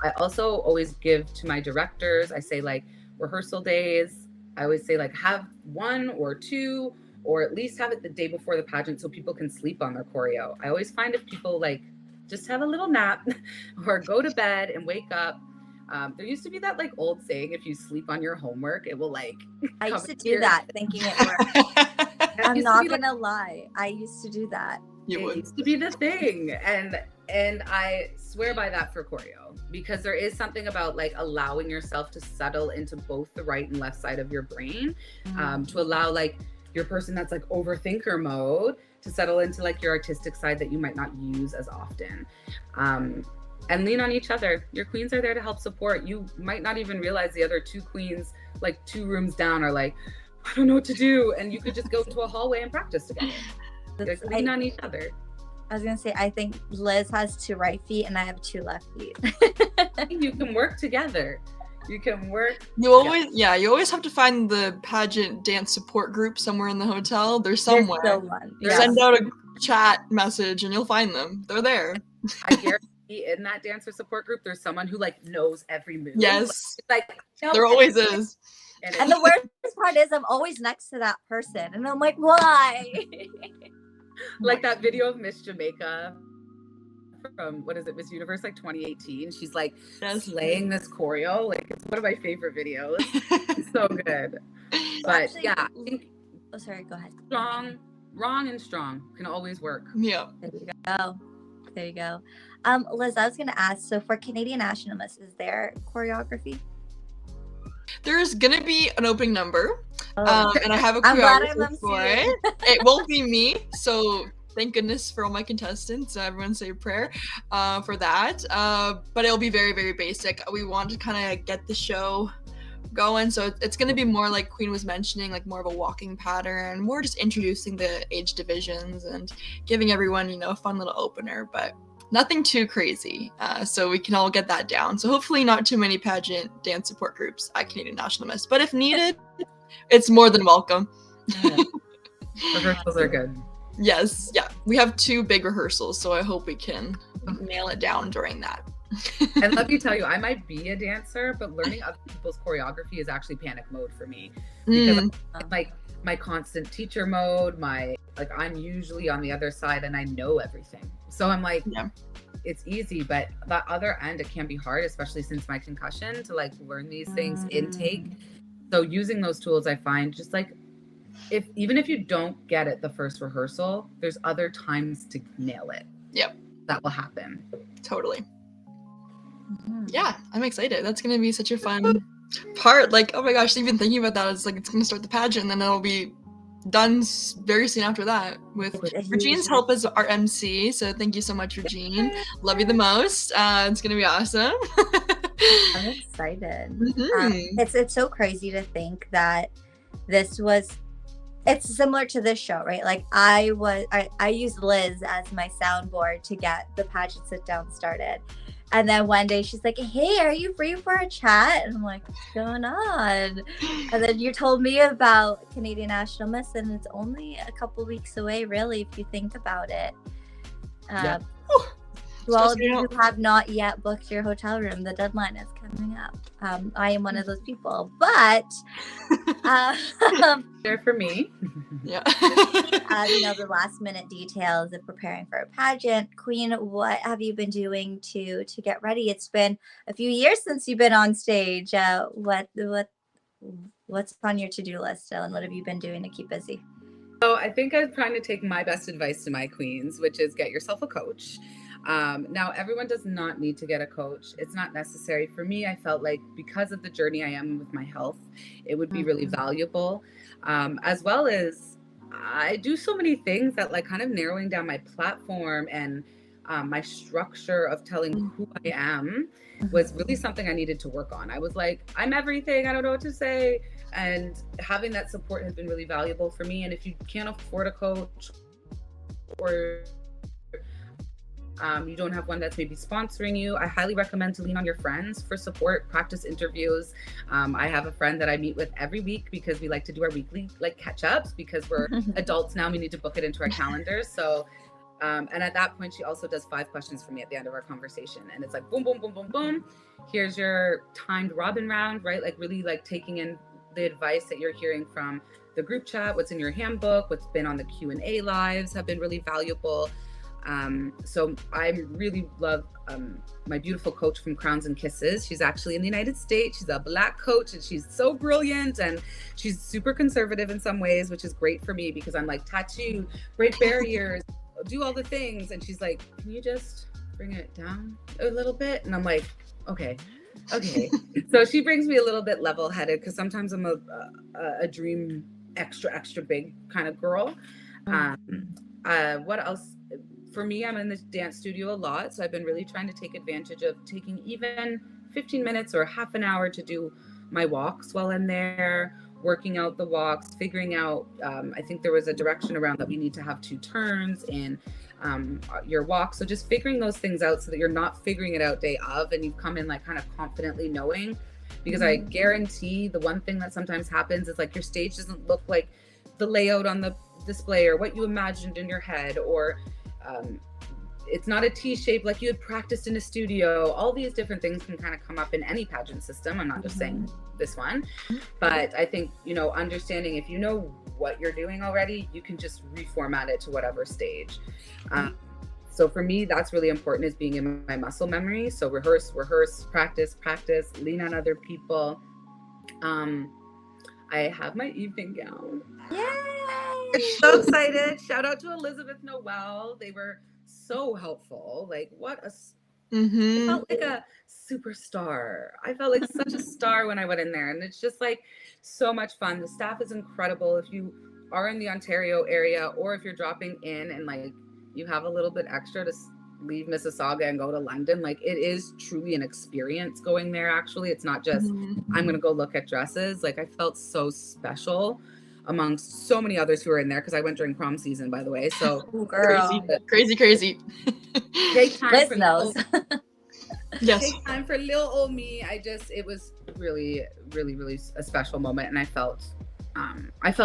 I also always give to my directors, I say like rehearsal days, I always say like have 1 or 2, or at least have it the day before the pageant so people can sleep on their choreo. I always find if people like just have a little nap or go to bed and wake up, There used to be that like old saying, if you sleep on your homework, it will like I come used to into do your- that thinking it worked. That I'm used to not be, like, gonna lie. I used to do that. You it would. used to be the thing, and I swear by that for choreo, because there is something about like allowing yourself to settle into both the right and left side of your brain, to allow like your person that's like overthinker mode to settle into like your artistic side that you might not use as often, and lean on each other. Your queens are there to help support. You might not even realize the other two queens like 2 rooms down are like, I don't know what to do, and you could just go to a hallway and practice together. Like, lean on each other. I was gonna say, I think Liz has 2 right feet and I have 2 left feet. You can work together. You can work. You always have to find the pageant dance support group somewhere in the hotel. There's somewhere. There's still one. Yeah. Send out a chat message and you'll find them. They're there. I guarantee in that dancer support group, there's someone who like knows every move. Yes. Like There always is. And the worst part is I'm always next to that person. And I'm like, why? like that video of Miss Jamaica from, what is it, Miss Universe, like 2018. She's like slaying this choreo. Like, it's one of my favorite videos. It's so good. But actually, yeah, I think oh, sorry, go ahead. wrong and strong can always work. Yeah. There you go. There you go. Liz, I was gonna ask, so for Canadian National Ms, is there choreography? There's gonna be an opening number, Oh. and I have a I'm glad I'm choreographer for emceeing. it. It won't be me, so thank goodness for all my contestants. Everyone say a prayer for that. But it'll be very, very basic. We want to kind of get the show going, so it's going to be more like Queen was mentioning, like more of a walking pattern, more just introducing the age divisions and giving everyone, a fun little opener, but nothing too crazy, so we can all get that down. So hopefully not too many pageant dance support groups at Canadian National Ms, but if needed, it's more than welcome. Rehearsals are good. Yes, yeah. We have 2 big rehearsals, so I hope we can nail it down during that. And let me tell you, I might be a dancer, but learning other people's choreography is actually panic mode for me. Because I'm like my constant teacher mode, I'm usually on the other side and I know everything. So I'm like, it's easy, but that other end, it can be hard, especially since my concussion, to like learn these things intake. So using those tools, I find just like, even if you don't get it the first rehearsal, there's other times to nail it. Yep. That will happen. Totally. Yeah, I'm excited. That's going to be such a fun part. Like, oh my gosh, even thinking about that, it's like it's going to start the pageant and then it'll be done very soon after that with Regine's help as our MC. So thank you so much, Regine. Love you the most. It's going to be awesome. I'm excited. Mm-hmm. It's so crazy to think that it's similar to this show, right? Like I used Liz as my soundboard to get the pageant sit down started. And then one day she's like, hey, are you free for a chat? And I'm like, what's going on? And then you told me about Canadian National Ms, and it's only a couple weeks away, really, if you think about it. To all of you who have not yet booked your hotel room, the deadline is coming up. I am one of those people, but there for me. Yeah. The last minute details of preparing for a pageant. Queen, what have you been doing to get ready? It's been a few years since you've been on stage. What's on your to-do list still, and what have you been doing to keep busy? So I think I'm trying to take my best advice to my queens, which is get yourself a coach. Now, everyone does not need to get a coach. It's not necessary. For me, I felt like because of the journey I am with my health, it would be really valuable. As well as I do so many things that like kind of narrowing down my platform and my structure of telling who I am was really something I needed to work on. I was like, I'm everything. I don't know what to say. And having that support has been really valuable for me. And if you can't afford a coach or you don't have one that's maybe sponsoring you, I highly recommend to lean on your friends for support, practice interviews. I have a friend that I meet with every week because we like to do our weekly like catch-ups because we're adults now. We need to book it into our calendars. So, and at that point, she also does 5 questions for me at the end of our conversation. And it's like, boom, boom, boom, boom, boom. Here's your timed Robin round, right? Like really like taking in the advice that you're hearing from the group chat, what's in your handbook, what's been on the Q&A lives have been really valuable. So I really love my beautiful coach from Crowns and Kisses. She's actually in the United States. She's a Black coach, and she's so brilliant, and she's super conservative in some ways, which is great for me because I'm like, tattoo, break barriers, do all the things. And she's like, can you just bring it down a little bit? And I'm like, okay. So she brings me a little bit level-headed because sometimes I'm a dream extra big kind of girl. What else? For me, I'm in the dance studio a lot, so I've been really trying to take advantage of taking even 15 minutes or half an hour to do my walks while I'm there, working out the walks, figuring out, I think there was a direction around that we need to have 2 turns in your walk. So just figuring those things out so that you're not figuring it out day of, and you've come in like kind of confidently knowing, because I guarantee the one thing that sometimes happens is like your stage doesn't look like the layout on the display or what you imagined in your head, or it's not a T shape like you had practiced in a studio. All these different things can kind of come up in any pageant system. I'm not just saying this one, but I think, you know, understanding if you know what you're doing already, you can just reformat it to whatever stage. So for me, that's really important, is being in my muscle memory. So rehearse, practice, lean on other people. I have my evening gown. Yay! I'm so excited. Shout out to Elizabeth Noel. They were so helpful. Like, what a, I felt like a superstar. I felt like such a star when I went in there. And it's just like so much fun. The staff is incredible. If you are in the Ontario area, or if you're dropping in and like you have a little bit extra to leave Mississauga and go to London, like it is truly an experience going there. Actually, it's not just I'm gonna go look at dresses. Like I felt so special amongst so many others who were in there, because I went during prom season, by the way. So girl, crazy. Take time for those. Yes. Take time for little old me. It was really a special moment, and I felt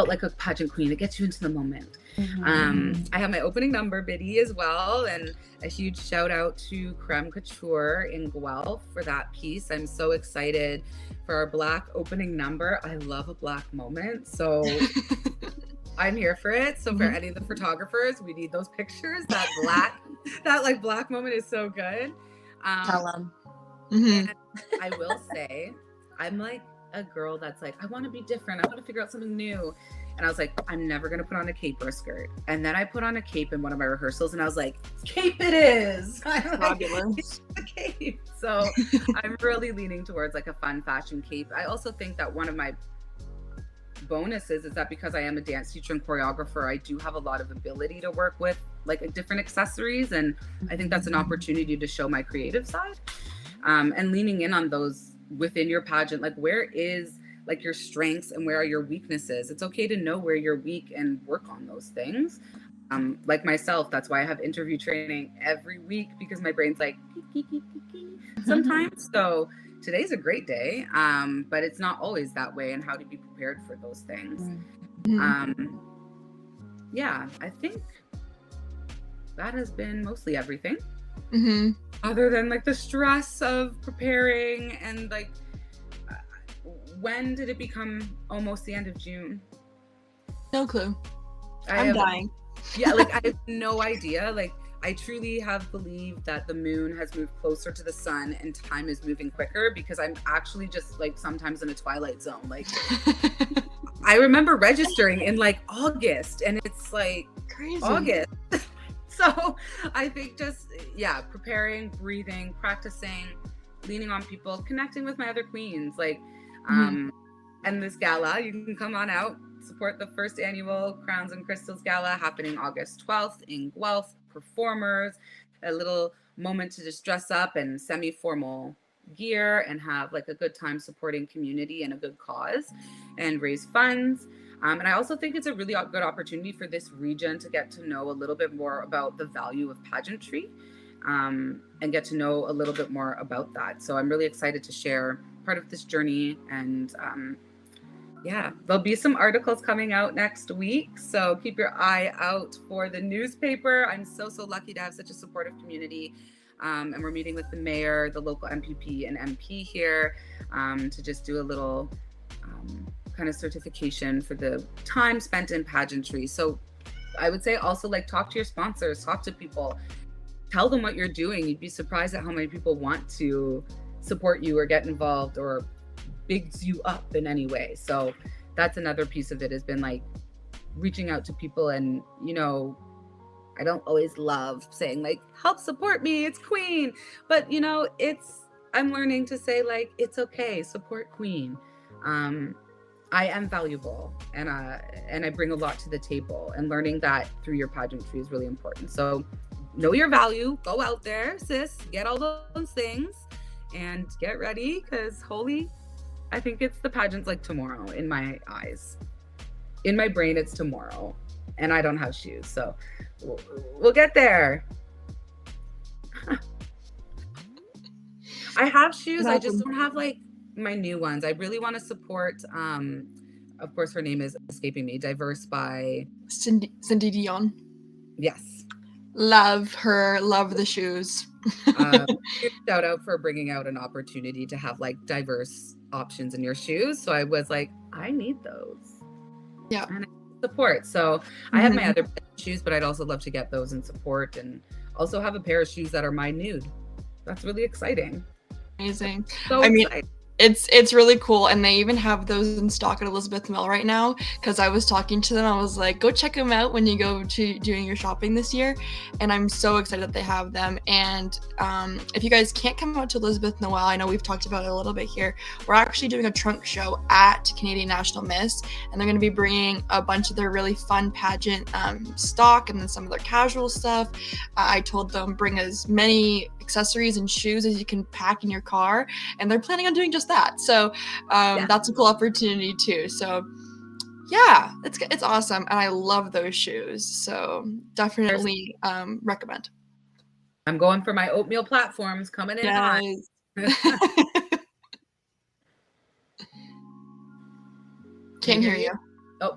like a pageant queen. It gets you into the moment. I have my opening number, Biddy, as well, and a huge shout out to Creme Couture in Guelph for that piece. I'm so excited for our Black opening number. I love a Black moment, so I'm here for it. So for any of the photographers, we need those pictures. That Black moment is so good. Tell them. And I will say, I'm like a girl that's like, I want to be different. I want to figure out something new. And I was like, I'm never going to put on a cape or a skirt. And then I put on a cape in one of my rehearsals, and I was like, cape it is. Fabulous. A cape. So I'm really leaning towards like a fun fashion cape. I also think that one of my bonuses is that because I am a dance teacher and choreographer, I do have a lot of ability to work with like different accessories. And I think that's an opportunity to show my creative side, and leaning in on those within your pageant. Like, where is like your strengths and where are your weaknesses? It's okay to know where you're weak and work on those things. Like myself, that's why I have interview training every week, because my brain's like sometimes. So today's a great day, but it's not always that way, and how to be prepared for those things. Yeah, I think that has been mostly everything. Other than like the stress of preparing, and like, when did it become almost the end of June? No clue. I'm dying. Yeah, like I have no idea. Like I truly have believed that the moon has moved closer to the sun and time is moving quicker, because I'm actually just like sometimes in a twilight zone. Like I remember registering in like August, and it's like crazy August. So I think just, preparing, breathing, practicing, leaning on people, connecting with my other queens, like, and this gala, you can come on out, support the first annual Crowns and Crystals Gala happening August 12th in Guelph. Performers, a little moment to just dress up in semi-formal gear and have like a good time supporting community and a good cause and raise funds. And I also think it's a really good opportunity for this region to get to know a little bit more about the value of pageantry, and get to know a little bit more about that. So I'm really excited to share part of this journey, and there'll be some articles coming out next week. So keep your eye out for the newspaper. I'm so lucky to have such a supportive community. And we're meeting with the mayor, the local MPP and MP here, to just do a little kind of certification for the time spent in pageantry. So I would say also like talk to your sponsors, talk to people, tell them what you're doing. You'd be surprised at how many people want to support you or get involved or bigs you up in any way. So that's another piece of it, has been like reaching out to people. And, you know, I don't always love saying like, help support me, it's Kween. But, you know, I'm learning to say like, it's okay, support Kween. I am valuable, and I bring a lot to the table, and learning that through your pageantry is really important. So know your value, go out there, sis, get all those things and get ready, because I think it's the pageant's like tomorrow in my eyes. In my brain, it's tomorrow, and I don't have shoes. So we'll get there. I have shoes. I just don't have like my new ones. I really want to support, of course, her name is escaping me, Diverse by Cindy Dion. Yes. Love her, love the shoes. Shout out for bringing out an opportunity to have like diverse options in your shoes. So I was like, I need those. Yeah. And I support. So I have my other shoes, but I'd also love to get those and support, and also have a pair of shoes that are my nude. That's really exciting. Amazing. So exciting. It's really cool, and they even have those in stock at Elizabeth Mill right now, because I was talking to them. I was like, go check them out when you go to doing your shopping this year, and I'm so excited that they have them. And if you guys can't come out to Elizabeth Noel, I know we've talked about it a little bit here, we're actually doing a trunk show at Canadian National Ms, and they're going to be bringing a bunch of their really fun pageant stock, and then some of their casual stuff. I told them bring as many accessories and shoes as you can pack in your car, and they're planning on doing just that. So that's a cool opportunity too. So yeah, it's awesome, and I love those shoes. So definitely recommend. I'm going for my oatmeal platforms, coming in hot. Can't hear you. Oh,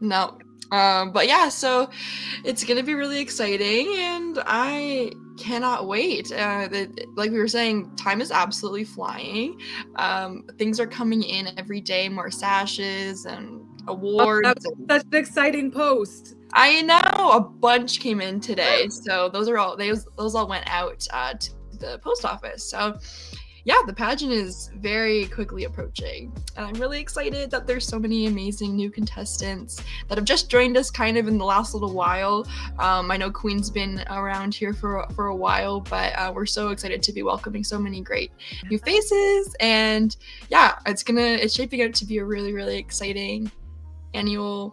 no. But yeah, so it's gonna be really exciting, and I cannot wait. Like we were saying, time is absolutely flying. Things are coming in every day, more sashes and awards. That's such an exciting post. I know, a bunch came in today, so those all went out to the post office. So yeah, the pageant is very quickly approaching, and I'm really excited that there's so many amazing new contestants that have just joined us kind of in the last little while. I know Kween's been around here for a while, but we're so excited to be welcoming so many great new faces, and yeah, it's shaping out to be a really, really exciting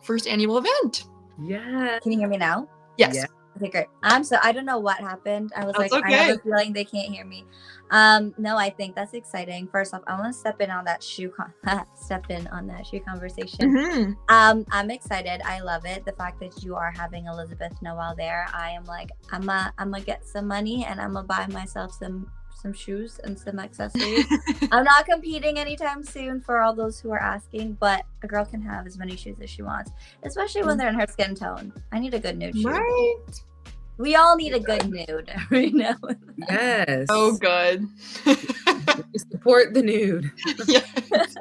first annual event. Yeah. Can you hear me now? Yes. Yeah. Okay, great. So I don't know what happened. I was That's like, okay. I have a feeling they can't hear me. No, I think that's exciting. First off, I want to step in on that shoe conversation. Mm-hmm. I'm excited. I love it. The fact that you are having Elizabeth Noel there. I am like, I'm gonna get some money, and I'm gonna buy myself some shoes and some accessories. I'm not competing anytime soon for all those who are asking, but a girl can have as many shoes as she wants, especially when they're in her skin tone. I need a good nude shoe. Right. We all need a good nude right now. Yes. Oh, good. Support the nude. Yes.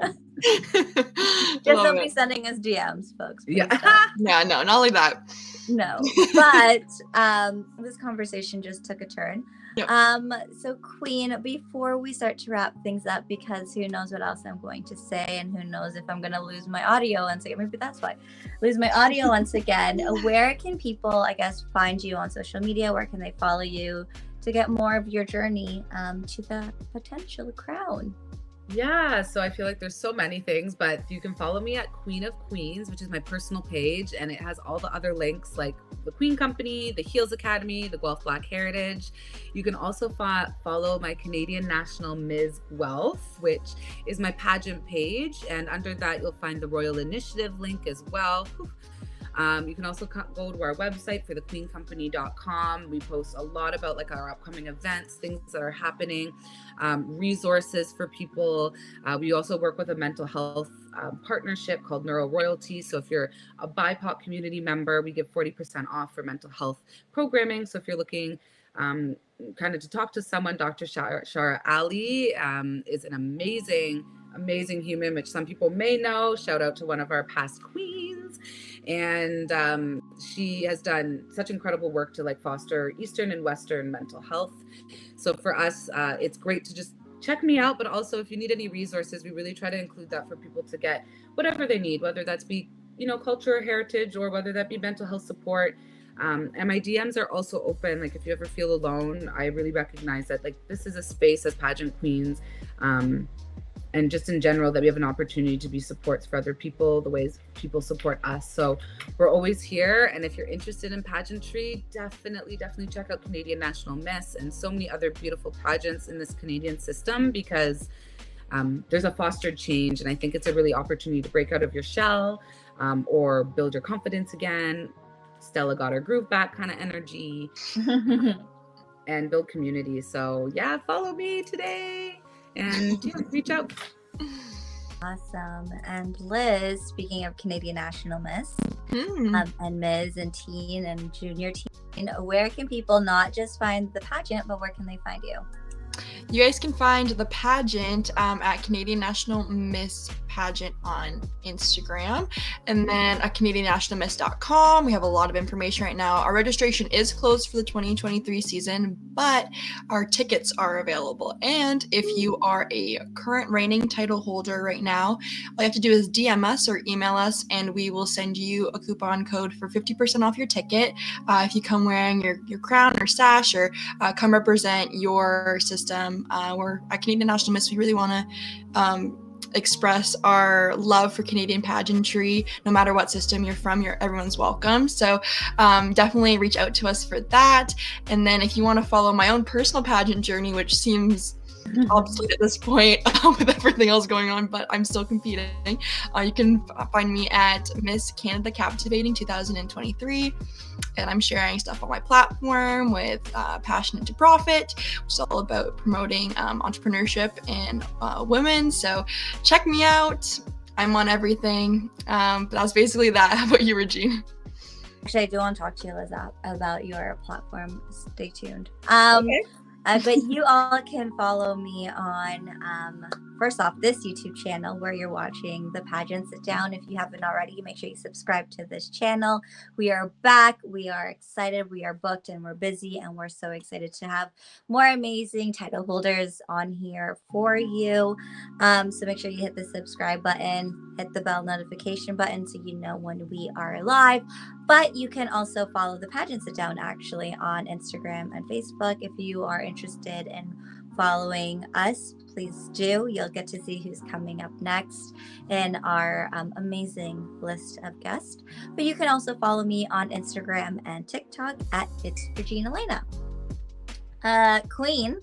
Just don't be sending us DMs, folks. Yeah. Yeah, no, not like that. No, but this conversation just took a turn. Yep. So Kween, before we start to wrap things up, because who knows what else I'm going to say, and who knows if I'm going to lose my audio once again. Maybe that's why. Lose my audio once again. Where can people, I guess, find you on social media? Where can they follow you to get more of your journey to the potential crown? Yeah, so I feel like there's so many things, but you can follow me at Queen of Queens, which is my personal page, and it has all the other links like the Kween Company, the Heels Academy, the Guelph Black Heritage. You can also follow my Canadian National Ms. Guelph, which is my pageant page, and under that you'll find the Royal Initiative link as well. You can also go to our website for thequeencompany.com. We post a lot about like our upcoming events, things that are happening, resources for people. We also work with a mental health partnership called Neuro Royalty. So if you're a BIPOC community member, we give 40% off for mental health programming. So if you're looking kind of to talk to someone, Dr. Shara Ali is an amazing amazing human, which some people may know. Shout out to one of our past queens. And she has done such incredible work to like foster Eastern and Western mental health. So for us, it's great to just check me out, but also if you need any resources, we really try to include that for people to get whatever they need, whether that's be, you know, culture or heritage, or whether that be mental health support. And my DMs are also open. Like if you ever feel alone, I really recognize that like this is a space as pageant queens, and just in general, that we have an opportunity to be supports for other people, the ways people support us. So we're always here. And if you're interested in pageantry, definitely check out Canadian National Ms and so many other beautiful pageants in this Canadian system, because there's a fostered change. And I think it's a really opportunity to break out of your shell, or build your confidence again. Stella got her groove back kind of energy and build community. So yeah, follow me today. And yeah, reach out. Awesome. And Liz, speaking of Canadian National Ms, and Ms and teen and junior teen, where can people not just find the pageant, but where can they find you? You guys can find the pageant at Canadian National Ms Pageant on Instagram, and then at CanadianNationalMiss.com. We have a lot of information right now. Our registration is closed for the 2023 season, but our tickets are available. And if you are a current reigning title holder right now, all you have to do is DM us or email us, and we will send you a coupon code for 50% off your ticket if you come wearing your crown or sash, or come represent your system. We're at Canadian National Ms. We really want to express our love for Canadian pageantry. No matter what system you're from, everyone's welcome. So definitely reach out to us for that. And then if you want to follow my own personal pageant journey, which seems obsolete at this point with everything else going on, but I'm still competing, you can find me at Miss Canada Captivating 2023. And I'm sharing stuff on my platform with Passionate to Profit, which is all about promoting entrepreneurship and women. So check me out. I'm on everything. But that's basically that. How about you, Regine? Actually, I do want to talk to you, Liz, about your platform. Stay tuned. Okay. But you all can follow me on, first off, this YouTube channel where you're watching the pageant sit down. If you haven't already, make sure you subscribe to this channel. We are back. We are excited. We are booked and we're busy, and we're so excited to have more amazing title holders on here for you. So make sure you hit the subscribe button, hit the bell notification button so you know when we are live. But you can also follow the pageant sit down actually on Instagram and Facebook. If you are interested in following us, please do. You'll get to see who's coming up next in our amazing list of guests. But you can also follow me on Instagram and TikTok at It's Regine Elena. Queen,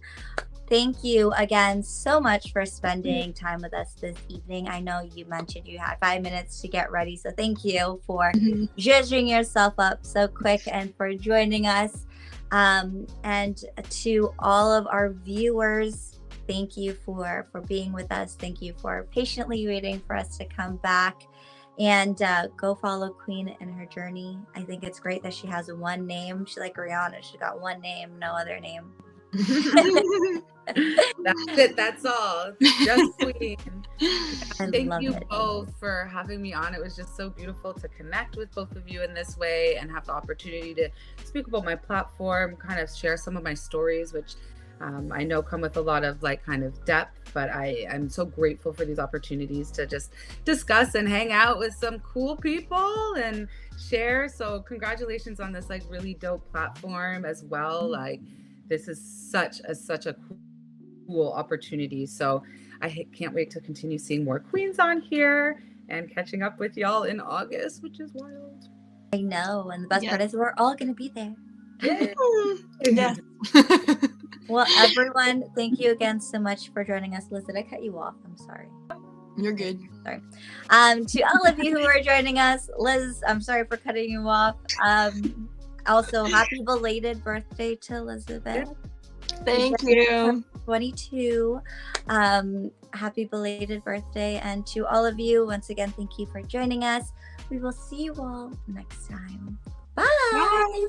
thank you again so much for spending time with us this evening. I know you mentioned you had 5 minutes to get ready, so thank you for judging yourself up so quick and for joining us. And to all of our viewers, thank you for being with us. Thank you for patiently waiting for us to come back. And go follow Queen in her journey. I think it's great that she has one name. She, like Rihanna, she got one name, no other name. That's it. That's all. Just Queen. Thank you both for having me on. It was just so beautiful to connect with both of you in this way and have the opportunity to speak about my platform, kind of share some of my stories, which I know come with a lot of like kind of depth, but I'm so grateful for these opportunities to just discuss and hang out with some cool people and share. So congratulations on this like really dope platform as well. Like this is such a cool opportunity. So I can't wait to continue seeing more queens on here and catching up with y'all in August, which is wild. I know. And the best part is we're all going to be there. Yes. Well, everyone, thank you again so much for joining us. Liz, did I cut you off? I'm sorry. You're good. Sorry. To all of you who are joining us, Liz, I'm sorry for cutting you off. Also, happy belated birthday to Elizabeth. Thank you. 22. Happy belated birthday. And to all of you, once again, thank you for joining us. We will see you all next time. Bye. Bye.